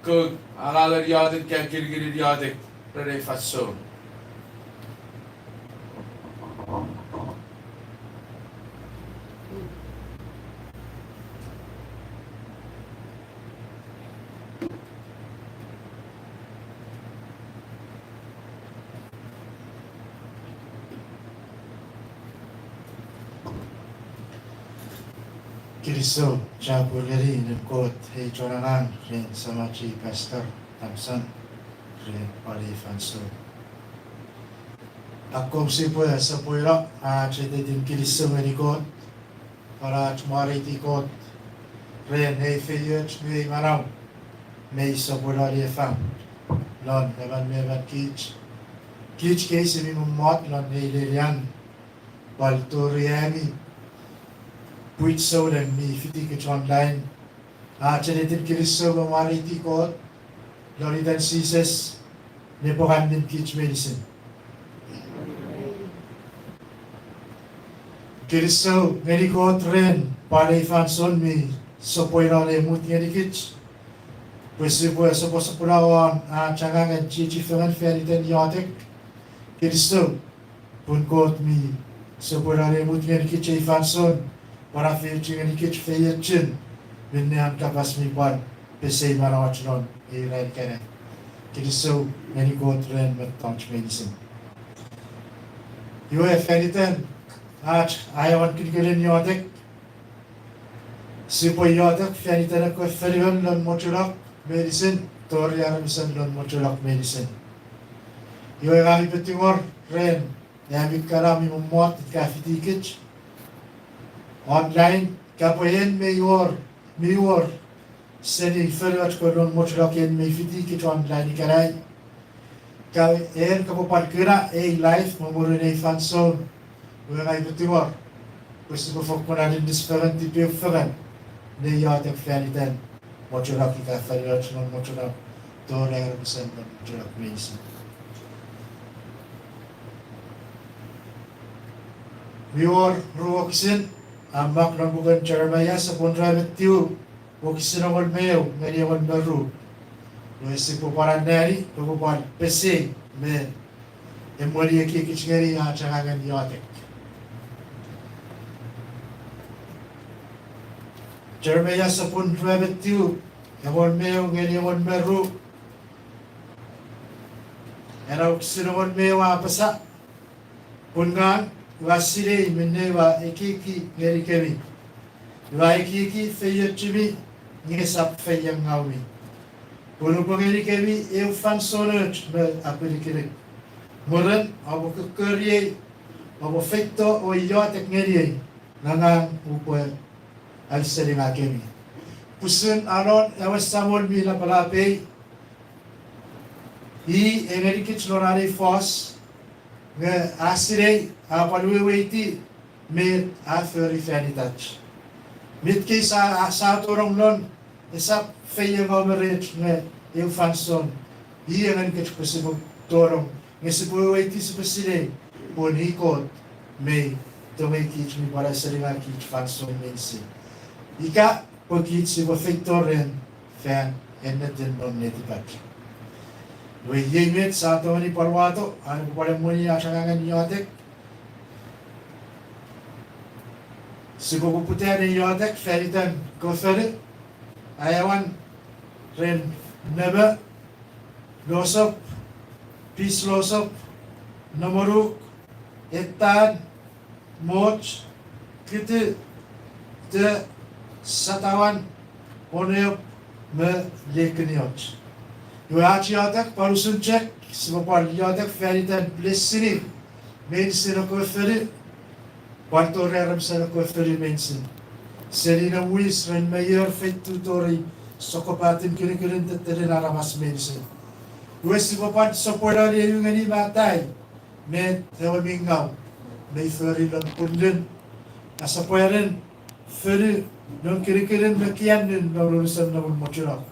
ko alagar yadik kya kirgiri yadik, pere fasun. Kiriso, Jabulari, Nimkot, Hejoranan, Rin Samachi, Pastor, Tamsan, Rin Pali Fanso. Akom si puya sa puya, chete din Kiriso Merikot, para chumari tikot, Rin Hefeyot, May Maraw, May Sabulari Fam, Lon, Nevan Kich, Kich case in Mumot, Lon Lilian, Balturiami, Puit so dan mi fiti ke online. Chanitin Kiriso mamariti ko. Loridan sises. Nepokan din kids medicine. Kiriso mediko tren. Pare fanson mi. Sopoy na le muti nga di kids. Pwese po sopo sa punawan. Changangan chichi fangan feriten yotek. Kiriso. Punkot mi. Sopoy na le muti nga di kids fanson. Para featuring any kitch fayachin, Vinyan Kapas mi ban, Pesay Marawachron, a red cannon. It is so many go trend with touch medicine. You have anything, Arch, I want to get in your deck. Super Yodak, Fanitan, Ferion, Lon Mochulok, medicine, Tori Aramson, Lon Mochulok, medicine. You have a bit more rain, Yamik Karami Mumot, Cafe Kitch. Online, kapoyen mayor, sending ferwat ko don mochloken may fiti kit online karay. Kapopal kira live mamuro na fanson. Wala ay butiwar. Gusto ko fok na din different type of fan. Ne yatek fanitan. Mocholok ka ferwat non mocholok. Dore represent mocholok medicine. We are ruwaksin amak na bukan Jeremiah sa pundramet tiu wakisinongol meo ngariyawan baru no isi puparan nari pupupan pesi me emoli kikich ngari changangan yote Jeremiah sa pundramet tiu yawan meo ngariyawan baru era wakisinongol meo apasa pungan wasire menewa ekiki ngeri kemi wa ekiki feyo chimi ngesap feyang ngawi punu pengeri kemi eu fan sonot me aplikire moren abo kekerie abo fekto o yotek ngeri nangang upo alisere ngakemi pusun anon ewas samol mi la palape I engeri kits lorare fos nge asire paluweiti met aferi fanitach mit ke sa torong lon esap feya ngomeret nge eu fanson I engan ket kusibu torong nge sibuweiti sipesire boniko me tomei kits mi para seringa kits fanson mensi ika pokit sibo fektoren fan enetin non netipat we yemet sa to ni parwato an pala muni asangan yotek sibo puputer ni yotek feritan ko feri ayawan ren neba losop pis losop nomoruk etan moch kiti de satawan onep me lekniot Duaci yotek parusun cek sebab yotek feritan blessing mensen ko feri Quanto rerum sana ko feri mensen serina wis ren mayor fetu tori sokopatin kini teterin aramas mensen wes sebab sopola dia yung ani matay met tewa mingaw may feri lang kunden asa poeren feri non kiri nakian din narusan na mochura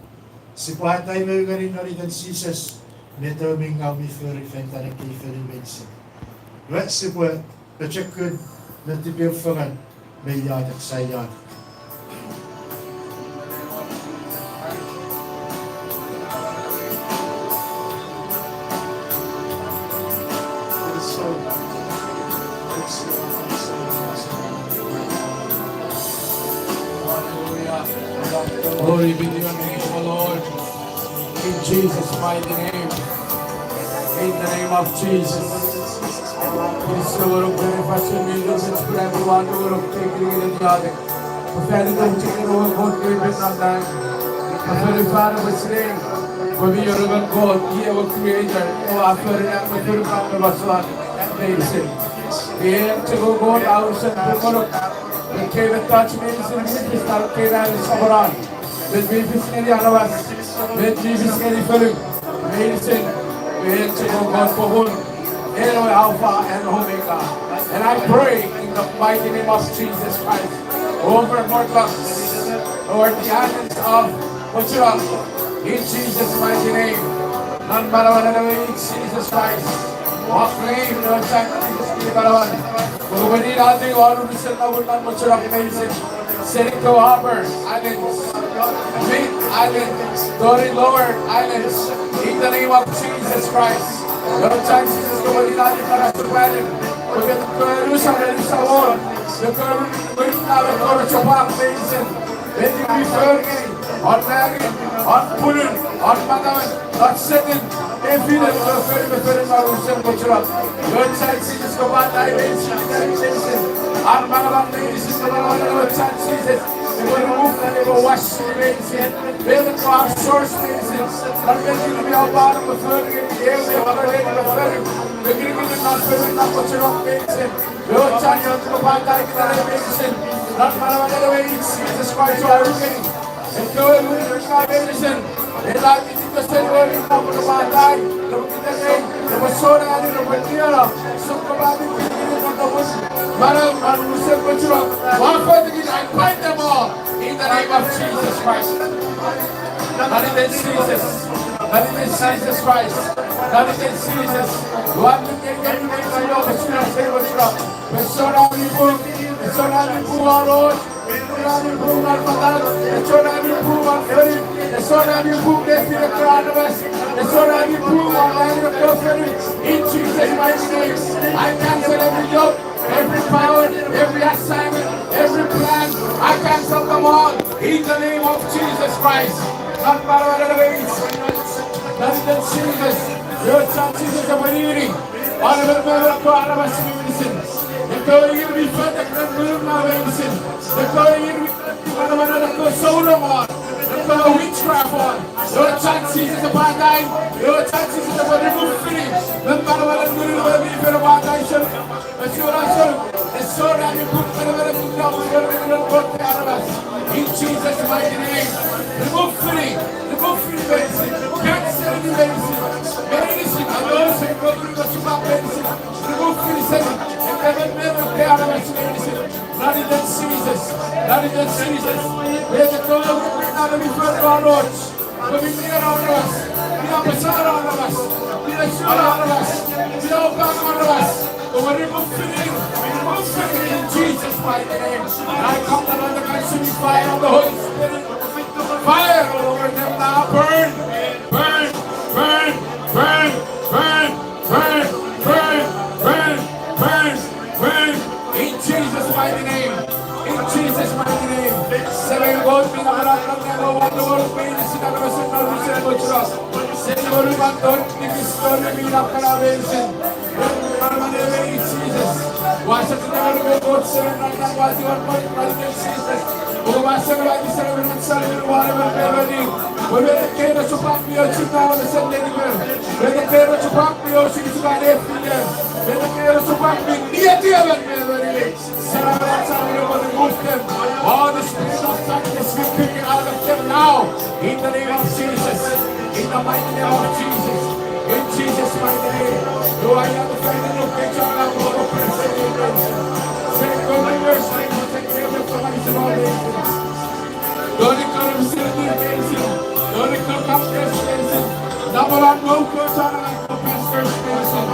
si patay may ganin naritan sisas neto mingaw mi feri fentana ki feri mensen wes sebab pechekun nanti perfangan may yadak sa yadak Glory be to your name, O Lord. In Jesus' mighty name. In the name of Jesus. Please, Lord, glorify your name. Listen to everyone, Lord, take it in the other. Prophetic and chicken over God, give it not time. Prophetic Father, we say, for me, your river God, ye our Creator, O after and the good of us, amazing. We have to go God, our son, the cave and touch me, and start cave and Sabaran. Let me be skinny on us. Let me be skinny for you. Amazing. We have to go God for whom. Alpha and Omega. And I pray in the mighty name of Jesus Christ over Northland, over the islands of Chuk, in Jesus' mighty name. None but one Jesus Christ. Walk claim no sacrifice but one. When we need all the water, we send the wood on Chuk amazing. Sending to Harbor Islands, Mid Islands, Dory Lower Islands, in the name of Jesus Christ. Lord Jesus, go with the para survive. We get to Jerusalem, Lord. The girl will now go to Chuk amazing. Let you be forgiven, on married, on pulling, on mother, not setting. Every day, very Chuk. Lord Jesus, go back. I will see our Manavan ladies is the Lord Jesus. They will remove and they will wash the ladies in. They will go our source ladies in. But when you be our bottom of the air, we are ready to ferry. The giving is not ferry, not what you're not ladies in. Lord Jesus, go back. I can ladies in. Not Manavan the way Jesus Christ, you are looking. And go and look at our ladies in. They like it to say, well, you come to my life. Look at the name. They were so down in the material. So go back and get it on the bush. Madam, I find them all in the name of Jesus Christ. Not in Jesus. Not in Jesus Christ. Not in Jesus. You have to get everything I know, but you don't say what's wrong. But so now you move. It's already improve our roads. It's already improve our paths. It's already improve our ferry. It's already improve the feet of us. It's already improve our line of prosperity. In Jesus' mighty name, I cancel every yoke, every power, every assignment, every plan. I cancel them all in the name of Jesus Christ. Not by the ways. Not in Jesus. Your chances is a winning. All of them are part of us medicine. The going in be fed the room now medicine. The going in be soul of one. The witchcraft one. Your chances is a bad time. Your chances is a remove finish. The Panaman will be for a bad time. But you are also the sword and you put whatever you know. In Jesus' mighty name. Remove finish. Remove finish medicine. Cancel the medicine. Medicine. I know say go to the medicine. Remove finish. Not in Jesus. Not in Jesus. Where the God now be for our Lord. But be near on us. Be on the side on us. Be the sure on us. Be all back on us. But when we move in Jesus' mighty name. I come down on the consuming fire of the Holy Spirit. Fire all over them now. Burn. Burn. Burn. Burn. Burn. Burn. Burn. Burn. Burn. Burn. In Jesus' mighty name. In Jesus' mighty name. Seven God being a miracle, never want the world pain, the sin of the sin of the sin of the trust. Seven God being a don't think it's story being a calamation. Jesus. Wash it down the God, seven and that was your point, Jesus. Oh, my son, I just said, I'm sorry, whatever, never. When the care of Chupak, you should now the Sunday. When the care of Chupak, you should have every year. When the care of Chupak, near the other, never. All the spirit of darkness we pick it out of them now. In the name of Jesus. In the mighty name of Jesus. In Jesus' mighty name. Do I have the friend of picture of all the president? Say, go to your side. Take care of somebody's all the agents. Don't you come and see the agent? Don't you come up there, agent? Number one, no coach on the pastor station.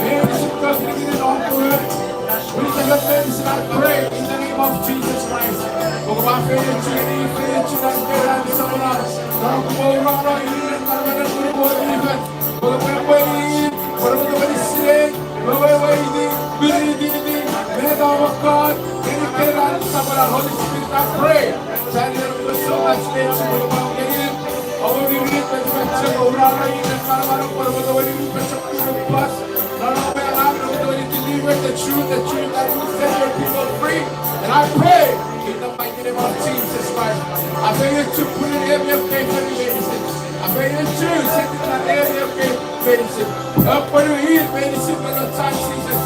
Maybe you should go to it on to it. We take a medicine and pray in the name of Jesus Christ. Oh, my faith, you faith, you don't get out of someone else. Don't go around on you and I'm going to do more even. But we're waiting, but we're going to say, we're waiting, let our God, get out of someone else. Holy Spirit, I pray. Tell you to so much nature, we're going to get in. Oh, we need to mention, oh, around you and I'm going to mention plus. The truth that will set your people free. And I pray in the mighty name of Jesus Christ. I pray that you put an area of faith for the medicine. I pray that you set it in an area of faith medicine. When you heal medicine for the time season.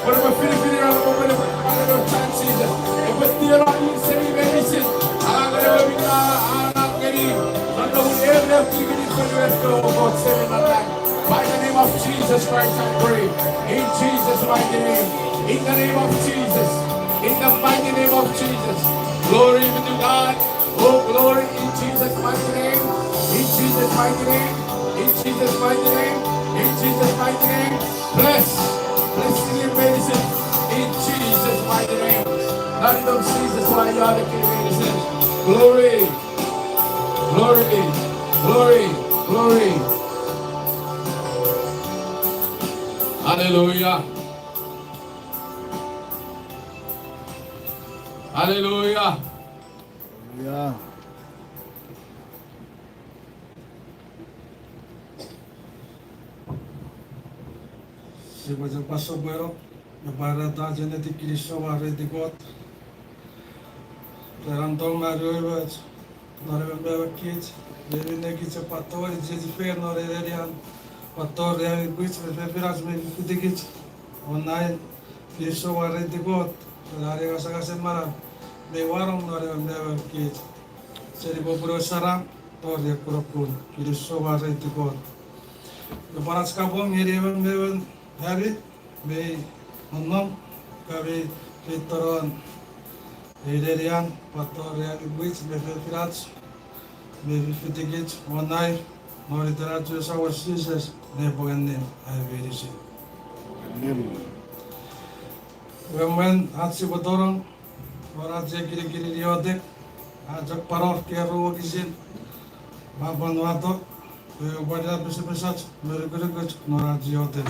When we're feeling around the time season. If we're still on you say medicine, I'm not getting. I know we area of giving it for the rest of about 7 and 9. By the name of Jesus Christ, I pray. In Jesus' mighty name. In the name of Jesus. In the mighty name of Jesus. Glory be to God. Oh, glory in Jesus' mighty name. In Jesus' mighty name. In Jesus' mighty name. In Jesus' mighty name. Bless. Bless your medicine. In Jesus' mighty name. Not in Jesus, why you are the king medicine. Glory. Glory. Glory. Glory. Hallelujah. Hallelujah. Yeah. Se você passou bueno, na barata genetic Cristo va redicot. Perantong na rivers, na remember kids, they ne kids pator, Jesus fair no rederian. Pator ya which preferas me kudikit. Online Cristo va redicot. Lari ka sa mara. May warong na remember kids. Seri bobro sarang tor ya kurapun. Cristo va redicot. The parats kabong hiriwan mewan Hari, may nonong kami pitoron hiderian patorian which may filtrats may fitigit monai no literature sa Jesus never name I very soon. Amen. When at si botorong Oraje kiri yodek. Ajak paror kero gisin. Baban wadok. Wada besar-besar. Mereka noraje yodek.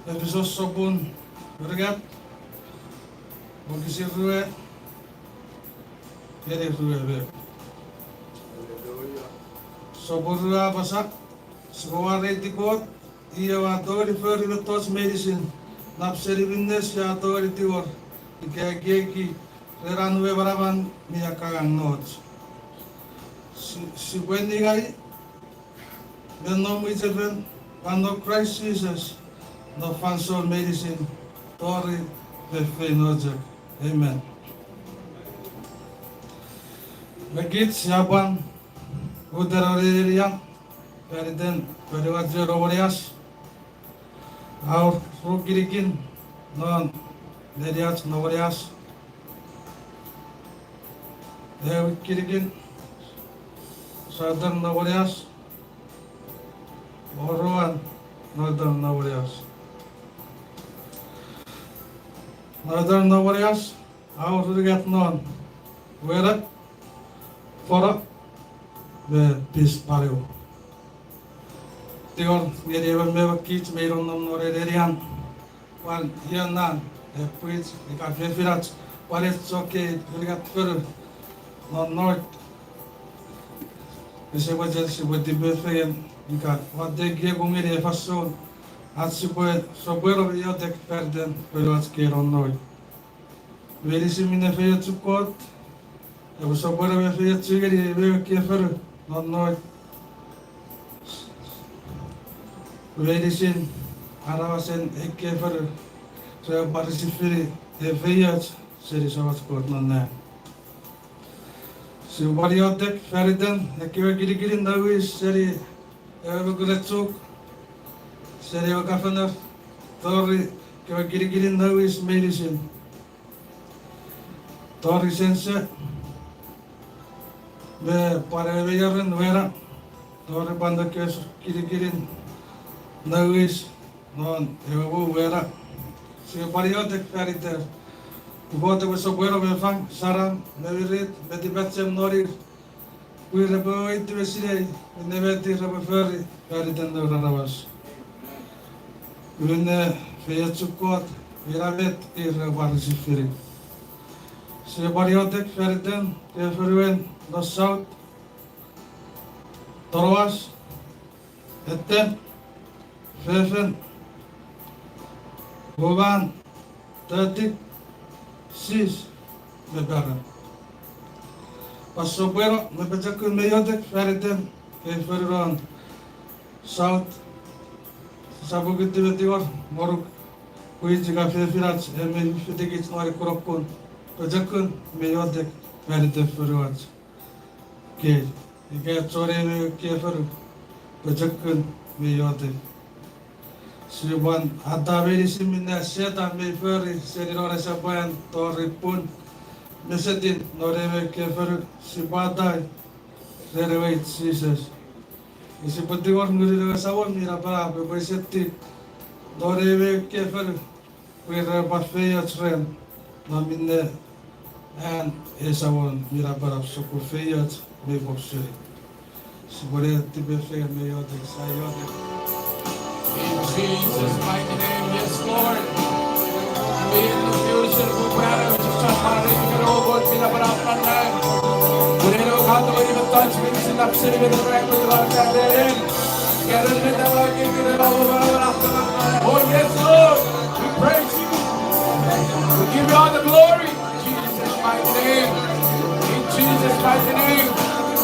Episode sobun. Bergat. Ogisir rue. Kere rue be. Sobun rue basak. Sewari tikot. Ia watori feri betos medicine. Napseri binnes ya watori tiwor. Ikaki reranwe baraban miyakagang notes. Si Wendy gai. Benom ijeven. Pando Christ Jesus. No fansol medicine. Tori befe nojek. Amen. Begit siapan. Udaroririan. Periden. Periwajir Roborias. Aur rukirikin. Non. Nerias Novorias. Kirikin. Southern Novorias. Oruan. Northern Novorias. Northern Novorias. Aur rigat non. Wera. Fora. Be peace pario. Tior ngeri meva kits meiron nom norerian. Wan yanan. Preach, ik had veel virat, waar is het oké, ik had veel, nog nooit. Dus ik was die bevrijen, ik had wat denk je om hier even zo, als je zo wel je dek verder, wil wat keer nog nooit. Wil je zien in veel te kort, ik was zo wel weer veel te geren, wil keer verder, nog nooit. Wil je zien, was een ik keer verder. Saya participate event seri sawas kot nana. Si bariotek feriden ekiwa giri ndawis seri evaguletzuk seri governor tori ekiwa giri ndawis medicine. Tori sense be pareveyaran vera tori banda kes giri ndawis non evagu vera. Si bariotek feriter. Bote we so bueno me fang saram mevirit beti betsem norir. We rebo it we sire neveti rebo ferri feriten no rawas. We ne feyetsukot iravet irrevarisi feri. Si bariotek feriten ke feruen no south Toroas etten fefen Govan, 36 me berra. Passo bueno, me pejakun me yotek feriten ke feruan south sabugiti betiwar moruk kui jiga fefirat me fitikit nori kurokun pejakun me yotek feriten feruan ke ike chore me ke feru pejakun me yotek. Siwan adaveri simina seta me feri serirore sabayan toripun mesetin noreve kefer sibadai serewait Jesus. Isi petiwar nguri sawan mira para bebesetti noreve kefer wira bafeya tren namine and esawan mira para suku feyat me bopse. Sibore tibe fe me yote sayote. In Jesus' mighty name, yes, Lord. Be in the future, we pray, just try to make it over, be the brother, man. We don't have to even touch me, it's enough city with the rank with the love that they're in. Get it with the love, give it all over after that. Oh, yes, Lord. We praise you. We give you all the glory. In Jesus' mighty name. In Jesus' mighty name.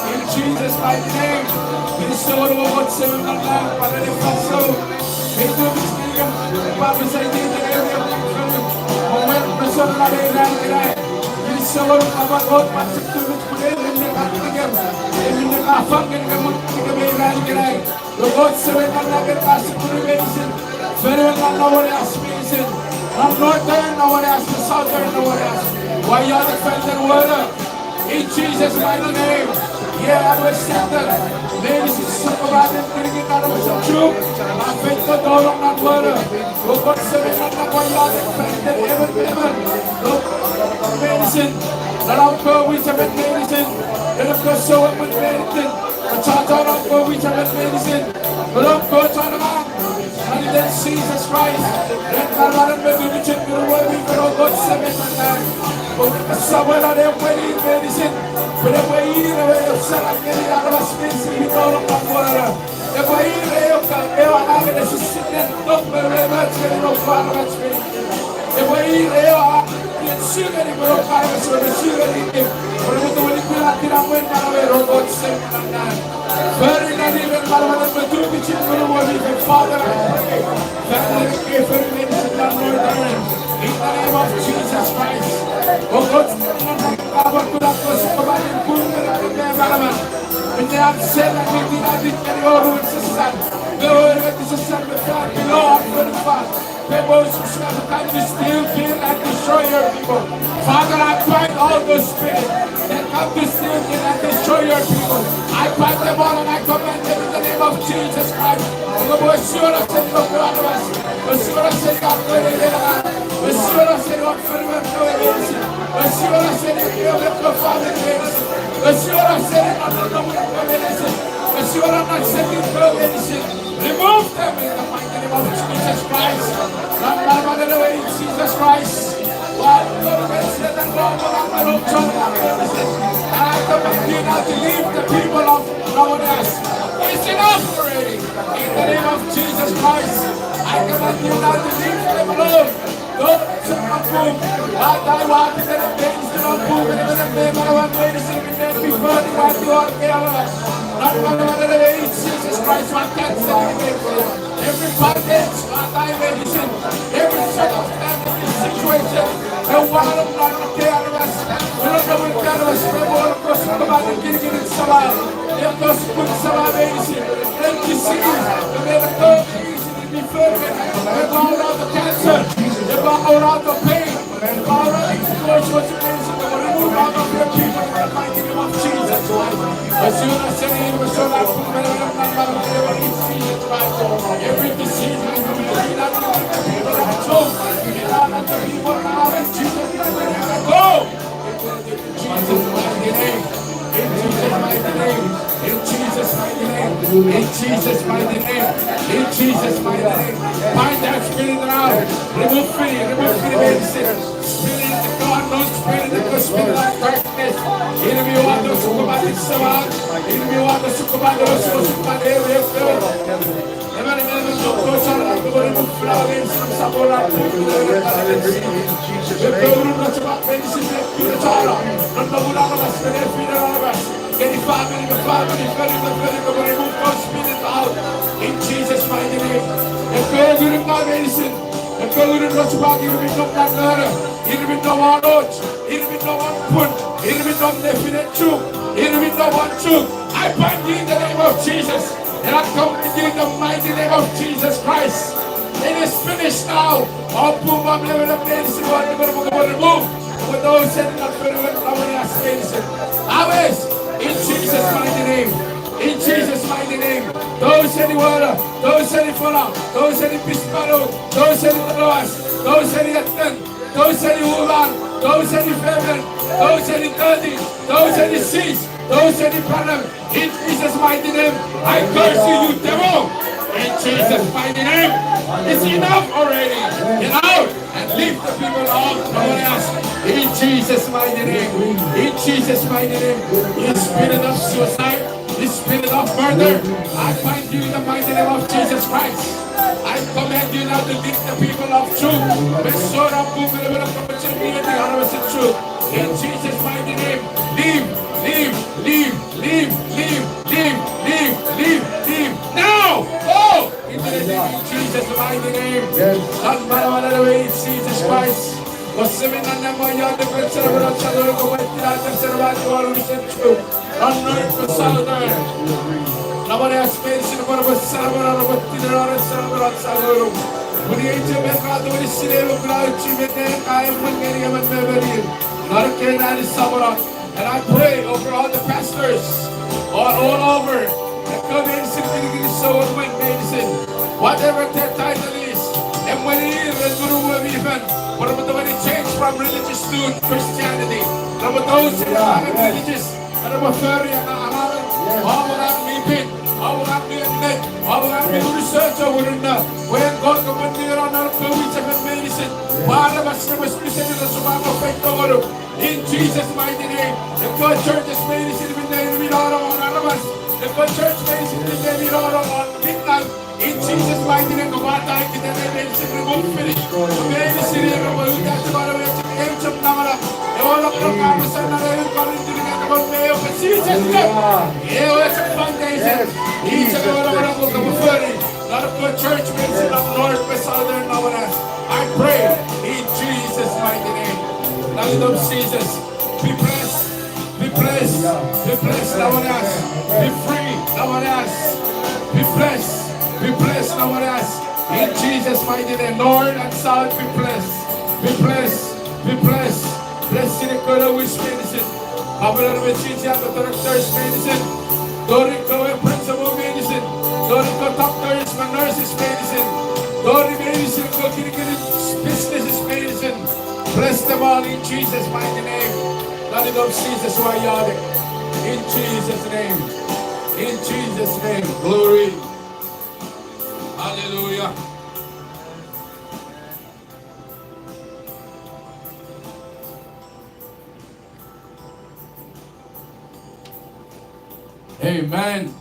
In Jesus' mighty name. In the soul of what seven of life, but in the soul. Itu mestinya Bapak saya di dalam moment bersama dengan kita. Ini seluruh kawan kawan masuk turut kemudian ini katakan ini kafan yang kamu kebenaran kita. Lord sebenarnya lagi masuk turun Ferran nawar asmisin. I'm northern nawar as the southern nawar as. Why you are the friendly water? In Jesus' mighty name. Yeah, I was center. Ladies and gentlemen, bringing out of some truth. I'm faithful to all of that water. Lord, seven of the one yard, ever. with medicine. Let our go with medicine. Let us go show up with medicine. The church out of go with medicine. Let us go to the man. And then Jesus Christ. Let God let me do the church. We will go 7 and 9. But somewhere are they waiting medicine. But they're waiting away of selling getting out of a space. We don't know what they're waiting away of they are having a system. Don't very much getting no far of it. They're waiting away of sugar in the fire, so the sugar in it. But it was the way you put out the wind away, robot 7 and 9. Very not even Parliament, but do the children of what even Father. Family, give her medicine down more than in the name of Jesus Christ. Oh God, our good up was providing food in their Parliament. When they have said that we did not carry our own system, the word of the system, the fact, the law, the fast. People who come to steal, kill, and destroy your people. Father, I bind all those spirits that come to steal, kill, and destroy your people. I bind them all and I command them in the name of Jesus Christ. The boy sure of saying of God of us. The sure of saying of God of us. The sure of saying of God of us. The sure of saying of the Father of us. The sure of saying of the Lord of us. The sure of not saying of us. Remove them in the mighty name of Jesus Christ. Jesus Christ. I command you now to leave the people of Nowadays. It's enough already. In the name of Jesus Christ, I command you now to leave them alone. Don't move. I walk in the things do not move in the name of our medicine in there before the one you are careless. Not one of the Jesus Christ, one cancer, every bondage, medicine, every circumstance, situation, the one of not careless. We don't know what careless, we don't know about the getting in Sabah. Let us put Sabah medicine. Let you see the medical medicine be perfect. We're all out of cancer. We're all out of pain. We're all out of situations. We're remove out of your people in the mighty name of Jesus Christ. As soon as you need, we're so that every disease will be cleaned up. People are choked. People now in Jesus' name. Go! Jesus' mighty name. In Jesus' mighty name. In Jesus' mighty name. In Jesus' mighty name. In Jesus' mighty name. Bind that spirit now. Remove fear medicine. Spirit of God, no spirit of the spirit of darkness. Enemy want to succumb to Savan. Enemy want to succumb to in Jesus' mighty name. If God will not medicine, if God will not survive, He will be no murder, He will be no one note, He will be no one put, He will be no definite truth, He will be no one truth. I bind you in the name of Jesus, and I come to you in the mighty name of Jesus Christ. It is finished now. All boom, I'm living up medicine, what remove. With those sending up for the medicine. Always, in Jesus' mighty name. In Jesus' mighty name. Those any water, those any fuller, those any pisparo, those any loas, those any attend, those any woman, those any feminine, those any dirty, those any seeds, those any problem. In Jesus' mighty name, I curse you, you devil. In Jesus' mighty name, it's enough already. Get out and leave the people out. No one else. In Jesus' mighty name. In Jesus' mighty name. In spirit of suicide, the spirit of murder, I bind you in the mighty name of Jesus Christ. I command you now to lead the people of truth. Restore up movement of opportunity and the honors of truth. In Jesus' mighty name, leave, leave, leave, leave, leave, leave, leave, leave, leave. Now, go! In the name of Jesus' mighty name. And by the way, Jesus Christ. Anoint the southern. Nobody has space in the bottom of Salvador, but Salvador. When the HMMi is still a crowd, I am one getting him and Beverly. Not a kid that is Salvador. And I pray over all the pastors all over. The community is so with medicine. Whatever their title is, and when it is, the Guru will even. What about the change? from religious to Christianity. Number those who are religious, number 30, orang mimpin, orang mimpin, orang research over when God command me around our COVID medicine. Para mas Christian na sumama effect over. In Jesus' mighty name, the God church is medicine with the the God church medicine with the midnight. In Jesus' mighty name, kumata kita na medicine remove finish. Medicine remove that's what we have to aim to namara. All of the conversation na rin calling to the God may of Jesus name. It's a foundation. Each and all of them will come forward. Not of God church medicine of north, west, southern, north. I pray in Jesus' mighty name. Name of Jesus, be blessed, be blessed, be blessed, no one else, be free, no one else, be blessed, no one else, in Jesus' mighty name, North and South, be blessed, be blessed, be blessed, blessed in the God of which medicine, Abra with Jesus, the doctor's medicine, Dorico, principal medicine, Dorico, doctors, nurses medicine, Dorico, medicine, business is medicine. Bless them all in Jesus' mighty name. Let it of Jesus who are yarding. In Jesus' name. In Jesus' name. Glory. Hallelujah. Amen.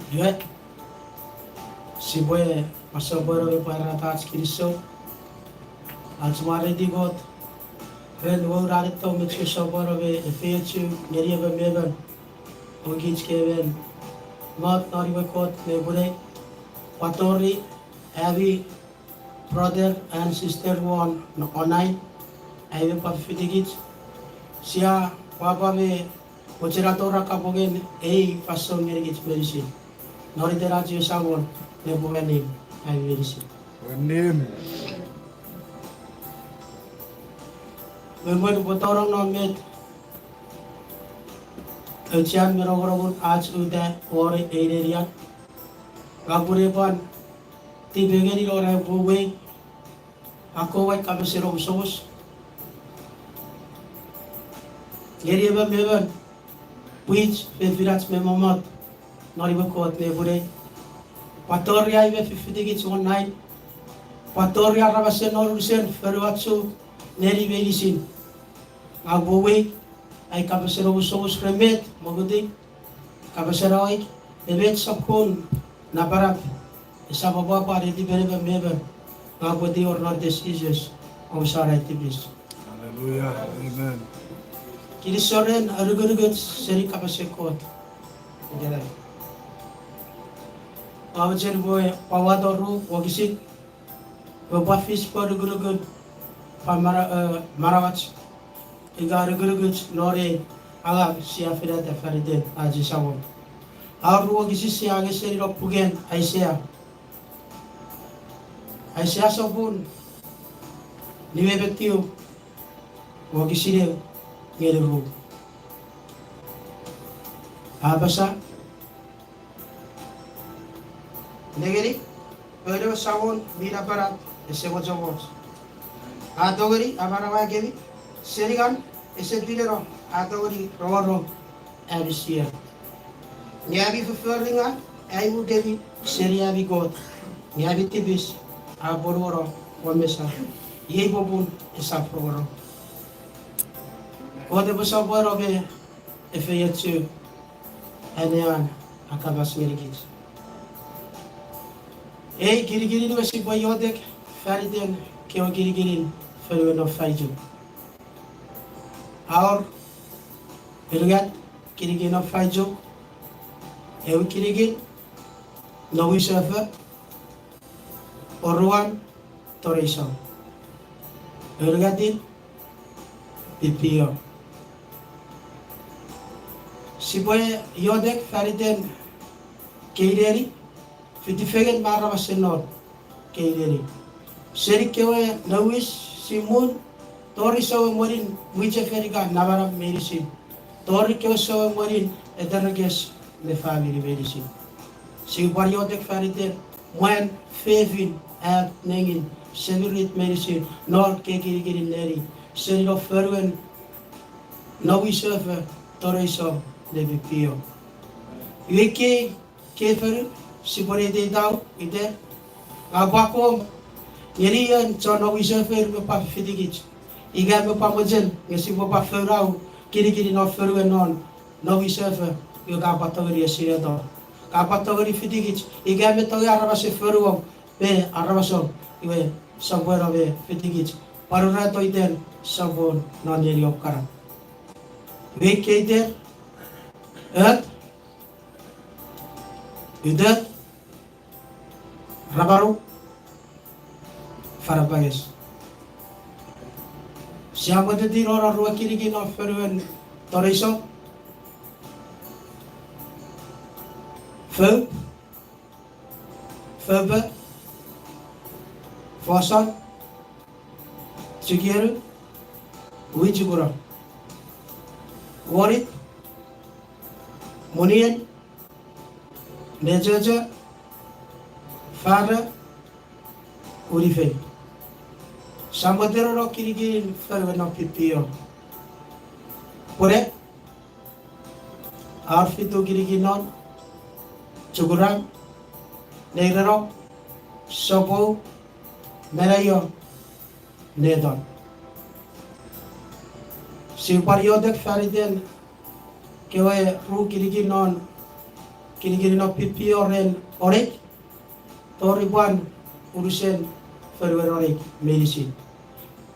Yet, si boy pasaboro e para tats kiriso. Als mare di God, ren wo rare to mit saboro e fechu neri be meben. Ogich keven. Mat nari be kot me bure. Patori every brother and sister one online. I will pafidigit. Sia papa me Ocheratora kapogen ei paso merigit merisi. Noritera Dieu savon ne bovenim ai merisi. Name. Member botorong no met. Echian merogorogun आज उदय और area. Kapure pan ti begeni ora buwe. Ako wai kabesero usos. Area ba meban. Which Virats Memomat, Noribakot Nebure, Patoria 50 gits 1 night, Patoria Rabasen Orusen, Ferwatsu, Neri Velisin, Abuwe, I Capacero Sos Remet, Mogudi, Capaceroi, Evet Sapkun, Nabarak, Sababa, the Bereba Meber, Agudi or not diseases of Sarai Tibis. Hallelujah. Amen. Kirisoren arugurugut seri kapasekot. Jadi, awajar boy pawadoru wagisit, wabafis parugurugut marawat, iga arugurugut nore agak siafira tefariden aji sawon. Aru wagisit si age seri ropugen Aisyah. Aisyah sabun niwe betiu wagisire Geleru. Abasa. Negeri. Pero sawon mira barat ese wajawos. Adogeri amarawa gevi. Serigan ese dilero adogeri roro abisia. Niabi fulfillinga aibu gevi seriabi god. Niabi tibis abororo wamesa. Yebobun esafroro. Ode besaboro be efeyetsu enean akabas merigit. Ei girigiri no si boyodek fariden keo girigirin ferueno faiju. Aur elugat girigino faiju. Eu girigin no wisafa oruan torisam. Elugatin pipio. Si boy yodek fariden keireri fitifegen marama senor keireri seri kewe nawis simun tori sawe morin wiche feriga navara medicine tori kewe sawe morin ederges me family medicine Si pariotek fariter man fevin at nengin severit medicine nor kekiri neri seri of ferwen no we serve toreiso de pio. Wiki kefer si parete dau ite abako yerian chono we serve me pa fidigit. Iga me pa mojen ngesi mo pa ferau kiri no ferwen non no we serve yo ga patogri asiredo. Kapatogri fitigich igame toge arabase feruom be arabaso iwe sabora be fitigich paruna toiten sabon noneri okara we keiter et idet rabaru farabages siapa de dirora ruwa kirigi no feruen toreiso Febe, Fosan, Chigiru, Wijigura, Warit, Munian, Nejaja, Fara, Urife. Samadero Kirigin, Ferveno Pipio. Pore, Arfito Kiriginon, Chuguram, Negrero, Sopo, Merayo, Nedon. Si periodek fariden kewe ru kiriginon pipio ren orek, toribuan urusen ferwer orek medicine.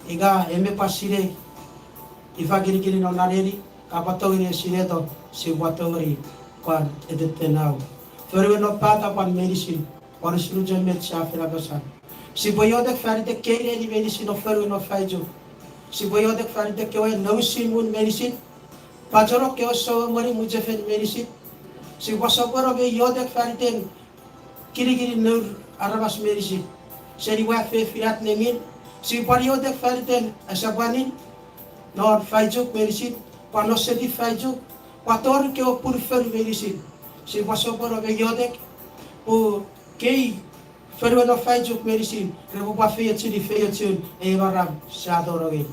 Iga eme pasire ifa kiriginon nareri kapatogiri sireto si watogiri kwan edetenau. Ferweno pata pan medicine, or sulujan med shafira basan. Si boyodek farite kere di medicine of ferweno faijo. Si boyodek farite kewe no sinun medicine. Pajoro kewe so mori mujefen medicine. Si wasaboro be yodek farite kirigiri nur arabas medicine. Seri wa fe fiat nemin. Si boyodek farite asabanin nor faijo medicine. Pano sedi faijo. Pator kewe purfer medicine. Si wasoporo be yodek o kei ferweno faijuk medicine rebu pa feyetsi di feyetsi e varam sadoroge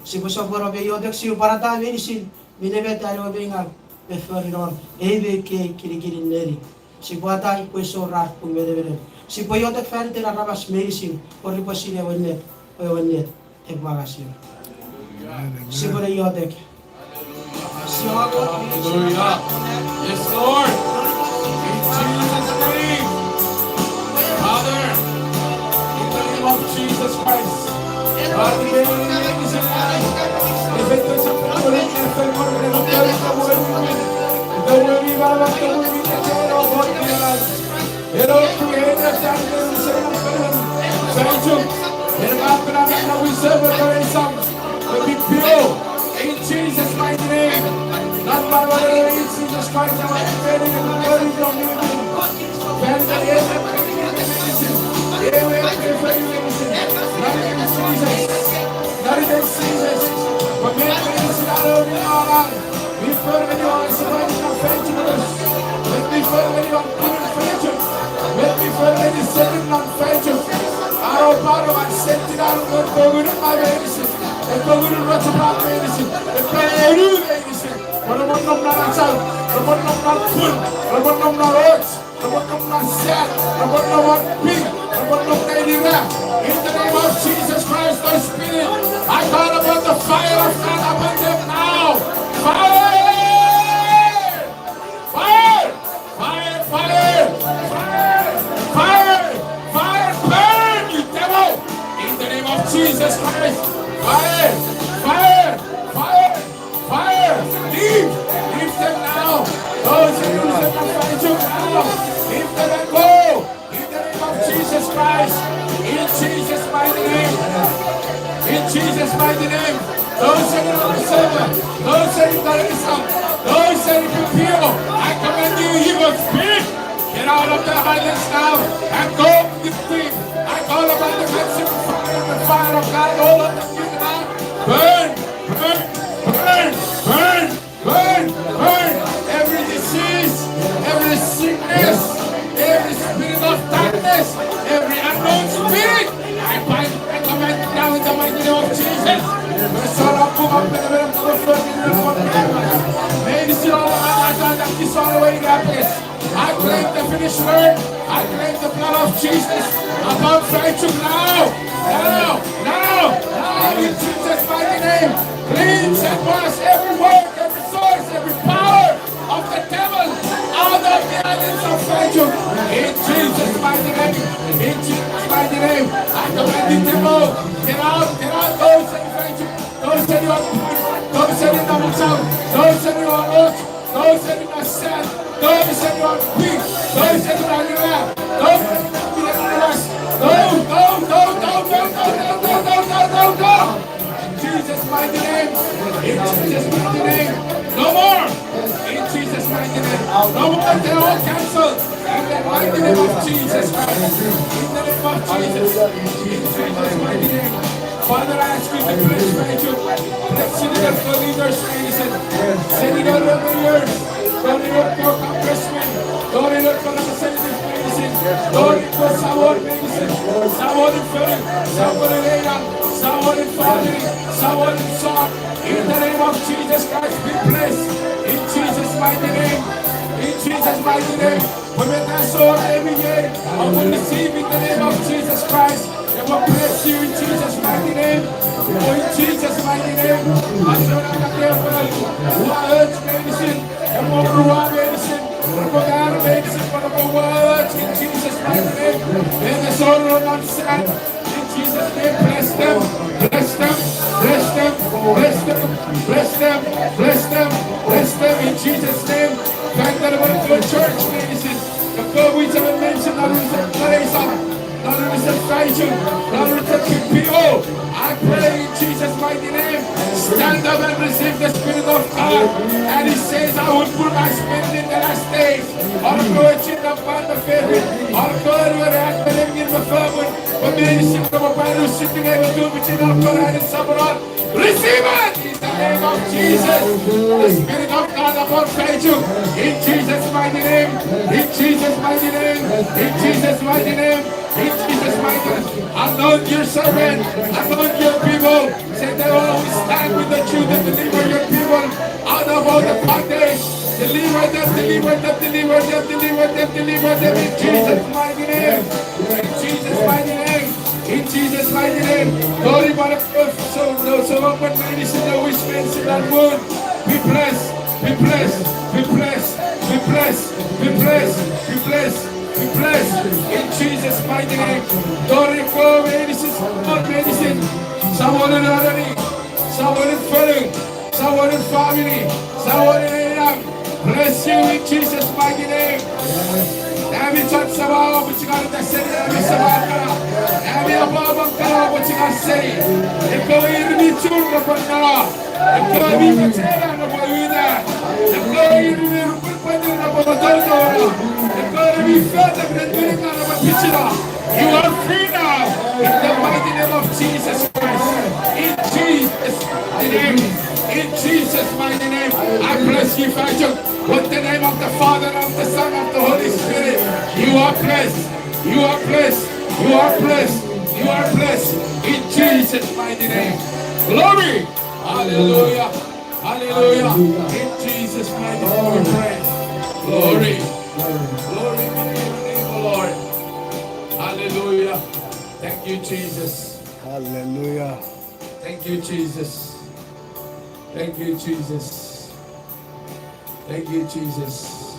si wasoporo be yodek si barata medicine minebe taro benga be fernon ebe ke kirigiri neri si bata ipueso rar pu medebe si boyodek ferite rabas medicine por riposine wonnet e bagasio si bore yodek Hallelujah. Yes, Lord. In Jesus' name. Father, in the name of Jesus Christ. God, we give you thanks and praise. If it was a problem, if it were a problem, the way we were about to move in the chair of God, Hello, creators and the same film. Thank you. And after that, we serve a very song. The big pure. In Jesus' mighty name, not by what in Jesus Christ, I am ready to glory from you. Not in Jesus, but make medicine out of your life. Be firm in your surrounding adventurers. Let me firm in your good adventure. Let me firm in the second adventure. Aro paro and set it out of the good of my medicine. E paguru rasa pak medicine, e paguru medicine. Ramon nom na lancar, ramon nom na pun, ramon nom na roach, ramon nom na set, ramon nom na pig, ramon nom na idira. In the name of Jesus Christ, the Spirit, I call upon the fire of God upon them now. Fire! Fire! Fire! Fire! Fire! Fire! Fire! Burn, you devil! In the name of Jesus Christ. Fire! Fire! Fire! Fire! Leave! Leave them now! Those who use them to fight you now! Leave them and go! In the name of Jesus Christ! In Jesus' mighty name! In Jesus' mighty name! Those who are on the server! Those who are in Darissa! Those who are in Pupio! I command you, evil spirit! Get out of the highlands now and go with me! I call upon the consuming fire and the fire of God all of the burn, burn, burn, burn, burn, burn every disease, every sickness, working in our favor. May this all that is all the way in that place. I claim the finished work. I claim the blood of Jesus above Rachel now. In Jesus' mighty name. Cleanse and wash every work, every source, every power of the devil out of the islands of Rachel. In Jesus' mighty name. In Jesus' mighty name. I command the devil. Get out, those in Rachel. Those in your those in the Mount, those in your earth, those in your sand, those in your feet, those in your lap, those in your rest. Go. In Jesus' mighty name. In Jesus' mighty name. No more. In Jesus' mighty name. No more. They're all canceled. In the mighty name of Jesus Christ. In the name of Jesus. In Jesus' mighty name. Father, I ask you to bless Rachel. Bless the leaders, ladies and send it out over years. Don't it up for congressmen. Don't it up for representatives, medicine. Don't it for someone medicine. Someone in film. Someone in Ada. Someone in family. Someone in song. In the name of Jesus Christ, be blessed. In Jesus' mighty name. In Jesus' mighty name. We make that sword every day. I will receive in the name of Jesus Christ. And we'll bless you in Jesus' mighty name. Oh, in Jesus' mighty name. I shall not care for you. Who are urged medicine. And more Ruah medicine. For God medicine. For the words in Jesus' mighty name. And the sword will not stand. In Jesus' name, bless them. Bless them. Bless them. Bless them. Bless them. Bless them. Bless them in Jesus' name. Thank the Lord for church medicine. The God we have mentioned, not only the place of, not only the fashion, not only the PPO. I pray in Jesus' mighty name, stand up and receive the Spirit of God. And He says, I will put my Spirit in the last days. I'll go in the band of faith. I'll go where I am living in the firmament. But there is some of my sitting able to which is not God and Sabbath. Receive it in the name of Jesus. The Spirit of God upon Rachel. In Jesus' mighty name. In Jesus' mighty name. In Jesus' mighty name. In Jesus' mighty name. Anoint your servant. Anoint your people. Say they will always stand with the truth and deliver your people out of all the bondage. Deliver them, deliver them, deliver them, deliver them, deliver them in Jesus' mighty name. In Jesus' mighty name. In Jesus' mighty name. Glory to God. So open medicine that which makes it that wound. Be blessed. Be blessed. Be blessed. Be blessed. Be blessed. Be blessed. Be blessed. In Jesus' mighty name. Glory to God. Medicine. Someone in already. Someone in filling. Someone in family. Someone in area. Bless you in Jesus' mighty name. Every church sabah, what you got to say, every sabah, every above, what you got to say. If you hear me, children, if you hear me, potato, if you hear that, if you hear me, you are free now in the mighty name of Jesus Christ. In Jesus' mighty name. In Jesus' mighty name. I bless you, Father. With the name of the Father, of the Son, of the Holy Spirit. You are blessed. You are blessed. You are blessed. You are blessed. In Jesus' mighty name. Glory. Hallelujah. Hallelujah. In Jesus' mighty name we pray. Glory. Glory be to your name, O Lord. Hallelujah. Thank you, Jesus. Hallelujah. Thank you, Jesus. Thank you, Jesus. Thank you, Jesus.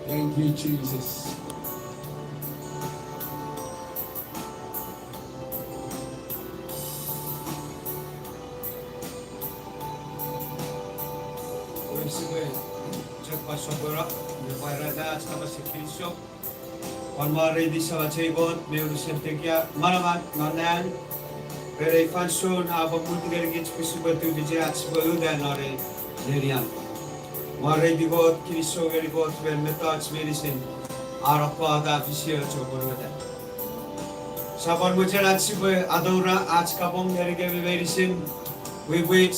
Thank you, Jesus. Maredi God, Kiriso, very God, when methods medicine are a part of this year to Burmata. Saban Mucharatsibu, Adora, Atskabong, Nerigami medicine, we wait,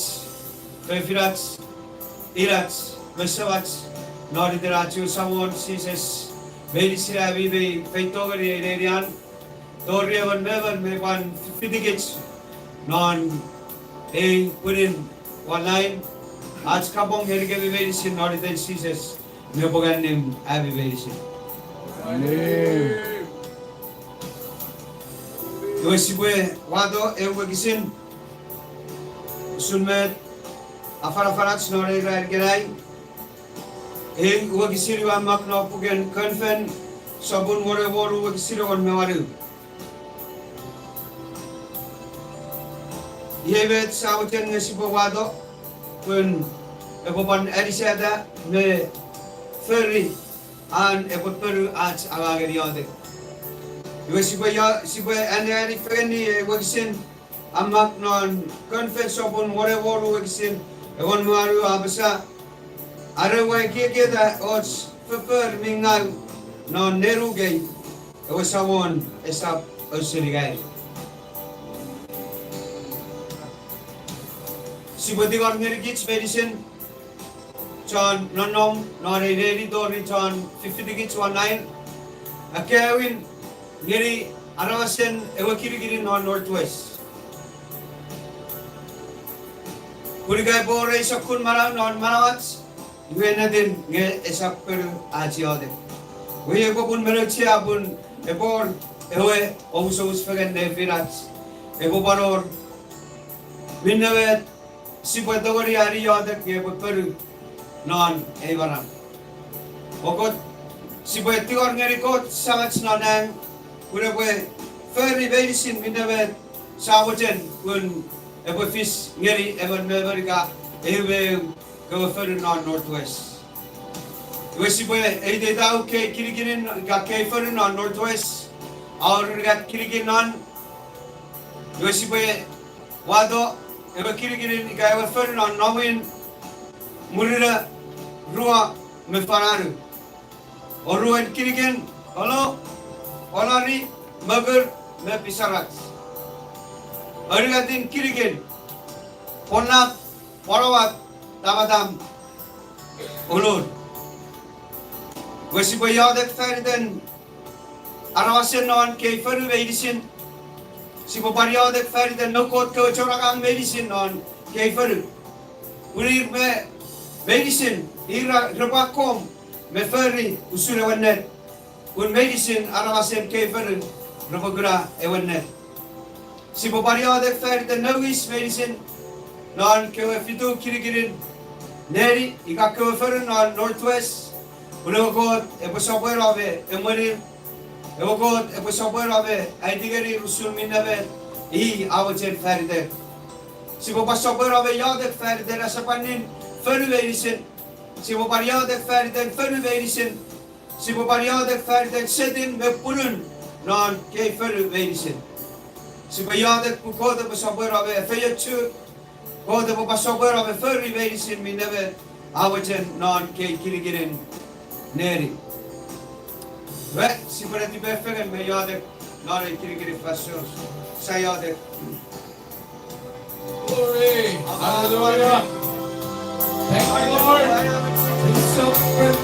Refirats, Irats, Mesavats, Norideratu, someone sees medicine, Avive, Petogari, Arian, Dorian never may one fitigates, non a put in online. आज kabong herige biberisin noriten Jesus. Neboganim abi biberisin. Amen. Yosibwe wado ewagisin. Sunmet afarafarat snore ergerai. Wagisiri wa makno pugen konfen sabun more boru wagisiri on mewaru. Yebet sauten ngesibo wado kun eboban erisada me ferry an ebot peru at agageri yode. Yosibo ya sibo ani feni wagisin amak non konfen sabun more boru wagisin egon mewaru abasa. Arawai keke da os feper mingau non neru gay wasawon esap osirigai. Sibodi gon ngeri kits medicine John nonom nore reri dori John 50 kits 19 akewin ngeri arawasen ewakiri non northwest. Kurigai bore sakun marang non marawats. Duena din nge esap peru ajiode. Weye bopun melochia bun ebor ewe ousos fagen de virats. Ebo banor minnavet sipatogori ari yode ke peru non evaram. Okot sipatigor ngerikot samats nonang kurebe ferry beisin minnavet sawojen kun ebo fish ngeri evan meverika ewe go further on northwest. Wesiboy ede dau ke kirigin ga ke further on northwest. Aur gat kirigin on. Wesiboy wado eba kirigin ga eba further on nawin murira rua me fararu. Oruan kirigin halo olari magar me pisarat. Arigatin kirigin ponat parawat Tamadam ulur. Wesibo yadet ferden arawasen non ke feru medicine. Sibo baryadet ferden nokot ko choragang medicine non ke feru. Ulir me medicine ira rebakom me ferri usure wennet. Un medicine arawasen ke feru rebagra ewennet. Sibo baryadet ferden nowis medicine non ke fitu kirigirin neri ikakko ferun on northwest ulogot eposapoer ave emori evogot eposapoer ave aidigeri rusul minave I awachen ferder sibo pasapoer ave yadet ferder asapanin feru verisen sibo baryadet ferder feru verisen sibo baryadet ferder sedin me pulun non ke feru verisen sibo yadet kukode pasapoer ave feyechu Kode po pasober ave ferry medicine mi neve awachen non ke kirigirin neri. Ve siparati befegen me yade non kirigiri fasos. Sa yade. Glory. Hallelujah. Thank you, Lord. It's so good.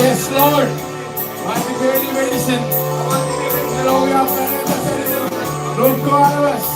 Yes, Lord. Mighty very medicine. Hallelujah. Lord God of us.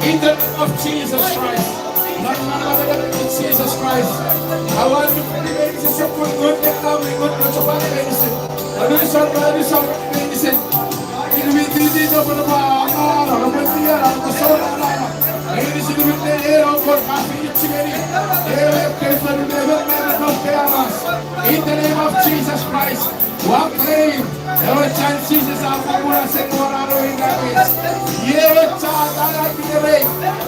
In the name of Jesus Christ. Jesus Christ. I want to pray this is good and lovely, good medicine. I do some medicine. It will be this over the bar. Medicine with the air of God, coffee, chicken. In the name of Jesus Christ. One claim. Every chance Jesus, I'm going to say, what are doing that is. Yewacha Darakinere,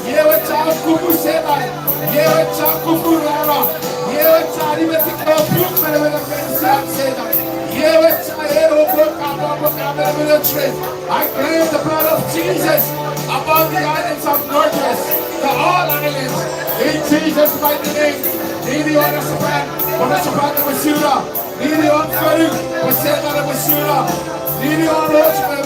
Yewacha Kukusema, Yewacha Kukurara, Yewacha Rivetika Pumela Pensana, Yewacha I claim the blood of Jesus upon the islands of Northwest, the all islands, in Jesus' mighty name. Nini on Japan, on Japan of Basura, Nini on Peru, Paseta of Basura, Nini on Rochman,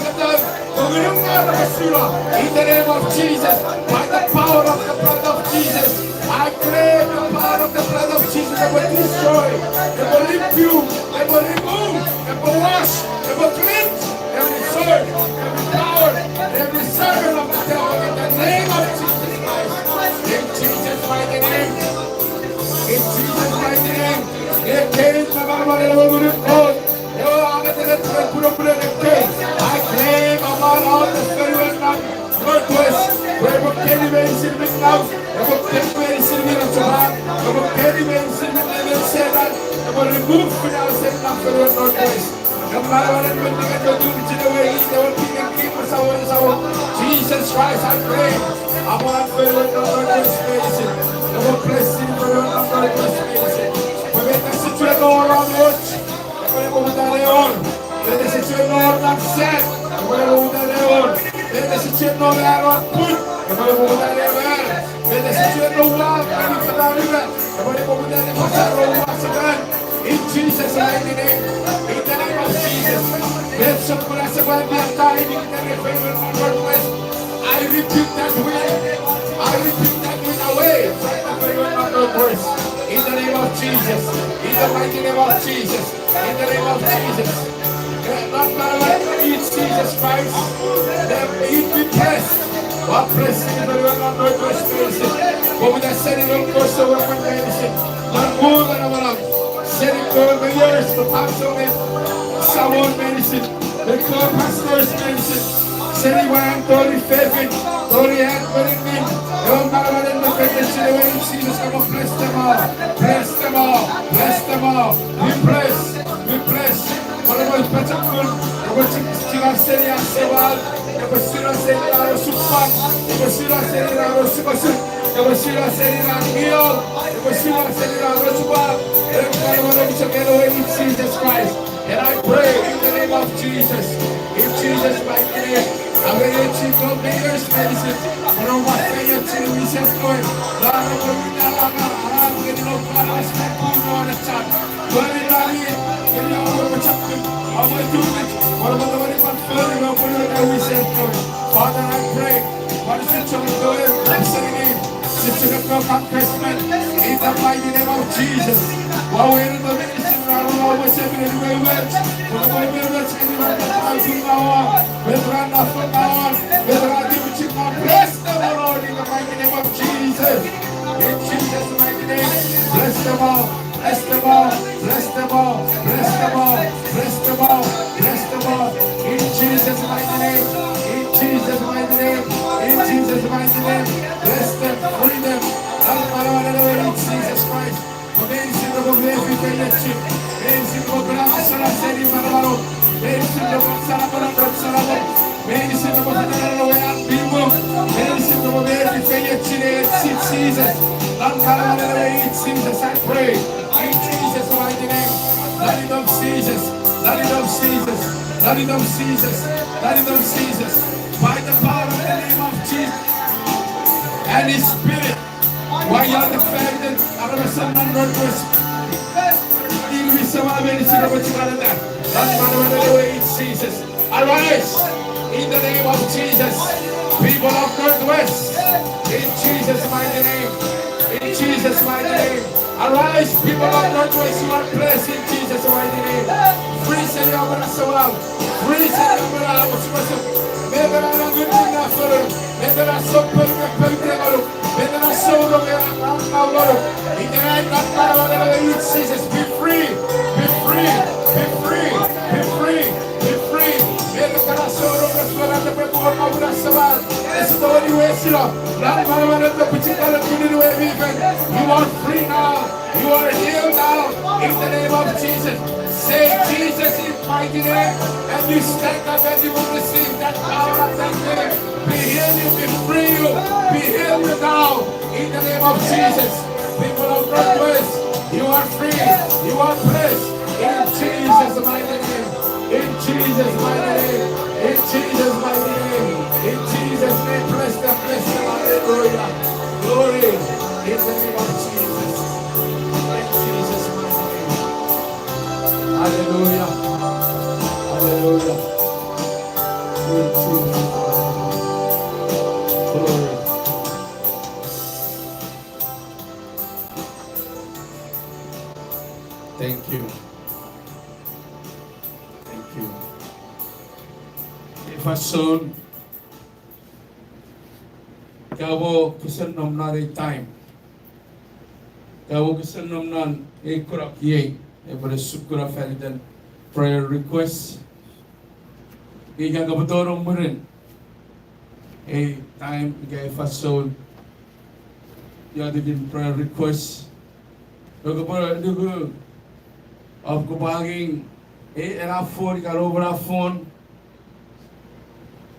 in the name of Jesus, by the power of the blood of Jesus, I claim the power of the blood of Jesus that will destroy, that will rebuke, that will remove, that will wash, that will cleanse every sword, every power, every servant of the devil in the name of Jesus Christ. In Jesus' mighty name. In Jesus' mighty name. I claim about all the federal Northwest, where we can even see me now, and we can even see me on Japan, and we can even see me in Senegal, and we remove finance in the federal Northwest. No matter what we do to the way, they will be and keep us our Jesus Christ, I pray. I want federal Northwest medicine, and we'll bless you for your Northwest medicine. We make the situation all around the earth, and we will die on. Let the situation all around set, and we will die on. Let the situation all around put, and we will die on. Let the situation all around for the river, and we will die on. In Jesus' mighty name, in the name of Jesus, let some bless the one be time in the favor of Northwest. I rebuke that wind. I rebuke that wind away from the favor of Northwest. In the name of Jesus, in the mighty name of Jesus, in the name of Jesus. Not matter what eat Jesus Christ, them eat be blessed. What blessing in the river of Northwest medicine. What would I say in your course of work medicine? Not more than a month. Setting God the years for Pastor Someone medicine, the God Pastor's medicine, setting one, Tori Fevin, Tori Anthony, no matter what in the pregnancy, the way you see this, come on, bless them all, bless them all, bless them all, we bless, what about Patapun, the watching Stina Seria Seval, the Basira Seria Supan, the Basira Seria Supasu, the Basira Seria Mio, the Basira Seria Rosuba. In Jesus Christ, and I pray in the name of Jesus, in Jesus' mighty name, I'm going to achieve no bigger medicine, but on what they achieve, we said, Lord, I'm getting no promise, on the top, but in our ear, getting all over chapter, I will do it, what about the one in my family, we said, Lord, Father, I pray, what is it, so we go in, I'm sitting in, sister of God, in the mighty name of Jesus. While we're in the ministry, I don't know what's happening anywhere we went. But the way we went, anywhere we went from now on, whether I'm not from now on, whether I do what you want, bless them, Lord, in the mighty name of Jesus. In Jesus' mighty name, bless them all, bless them all, bless them all, bless them all, bless them all, bless them all. In Jesus' mighty name, in Jesus' mighty name, in Jesus' mighty name, bless them, free them. In Jesus Christ. Medicine of every fellowship, medicine of Brahmana Seri Mararo, medicine of Sarabana Sarabo, medicine of Royal people, medicine of every fellowship, Jesus, Jesus, I pray, in Jesus' mighty name, Lord of Jesus, Lord of Jesus, Lord of Jesus, Lord of Jesus, by the power of the name of Jesus and His Spirit. Why you are defended? I don't know some Northwest. You be some medicine of what you got in there. That's the way it's Jesus. Arise in the name of Jesus. People of Northwest. In Jesus' mighty name. In Jesus' mighty name. Arise, people of Northwest. You are blessed in Jesus' mighty name. Free say your Sawab. Free say your Sawab. Maybe I'm not good enough for it. Maybe I'm so perfect. Maybe I'm so Jesus, be free, be free, be free, be free, be free. Maybe I'm so this is the only way, you are free now, you are healed now, in the name of Jesus. Say Jesus in mighty name, and you stand up and you will receive that power of that name. Be healed in call you now in the name of Jesus. People of Northwest, you are free. You are blessed in Jesus' mighty name. In Jesus' mighty name. In Jesus' mighty name. In Jesus' name, bless them, bless them. Hallelujah. Glory in the name of Jesus. In Jesus' mighty name. Hallelujah. Hallelujah. In Jesus' mighty name. Glory. Thank you. Thank you. If I soon Kabo kusan nom na time. Kabo kusan nom nan kurak ye. Ebre sukura felden prayer request. Ikan kabutorong mo rin. Time kay fason. Yada din prayer request. Dugo of kubaging era phone karobra phone.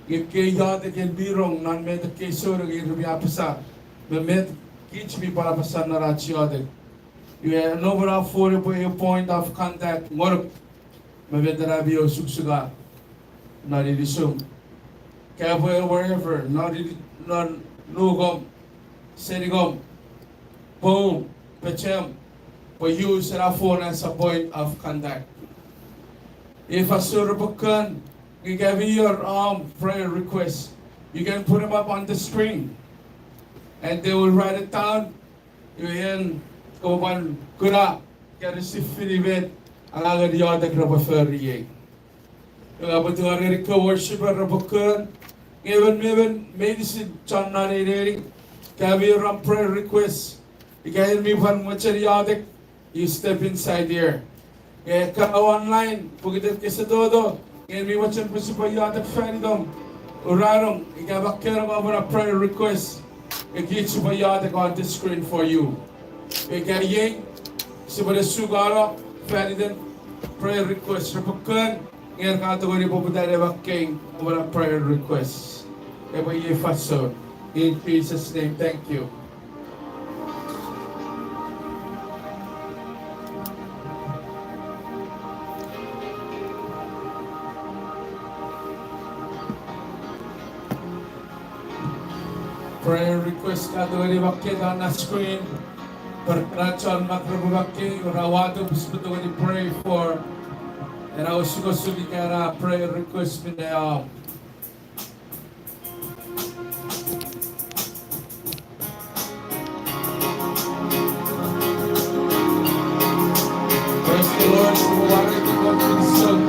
If yada can be wrong, non med ke soro ke rubiya pasa. Me med kich mi para pasa na rachiode. You have no over for a point of contact. More me vedra bio suksuga. Not really soon. Kaya wherever, not nugom, serigom, boom, pechem. We use our phone as a point of contact. If a surabukan, you give your prayer request, you can put them up on the screen, and they will write it down. You can go on kura, get a sifilibet, ang agad yada krabaferi. Yung abatuan ng worshipper rabukan, even medicine chan na niliri, give your prayer request. You can hear me van machariyadik. You step inside here. Ka online, pugitat ka sa dodo. Ngayon may watchan po sa payatak fandom. Urarong, ikabakira mo a prayer request. Ikit sa payatak on the screen for you. Ikayeng, sa bada sugara, fandom, prayer request. Rapukan, ngayon katawin po po tayo baking a prayer request. Eba ye fason. In Jesus' name, thank you. Prayer request kado ni bakita na screen. Perkeracan makrobaki rawatu bisbetul ni pray for. And I was supposed to be prayer request pinaya. Praise the Lord for what I did on the sun.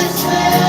Christmas.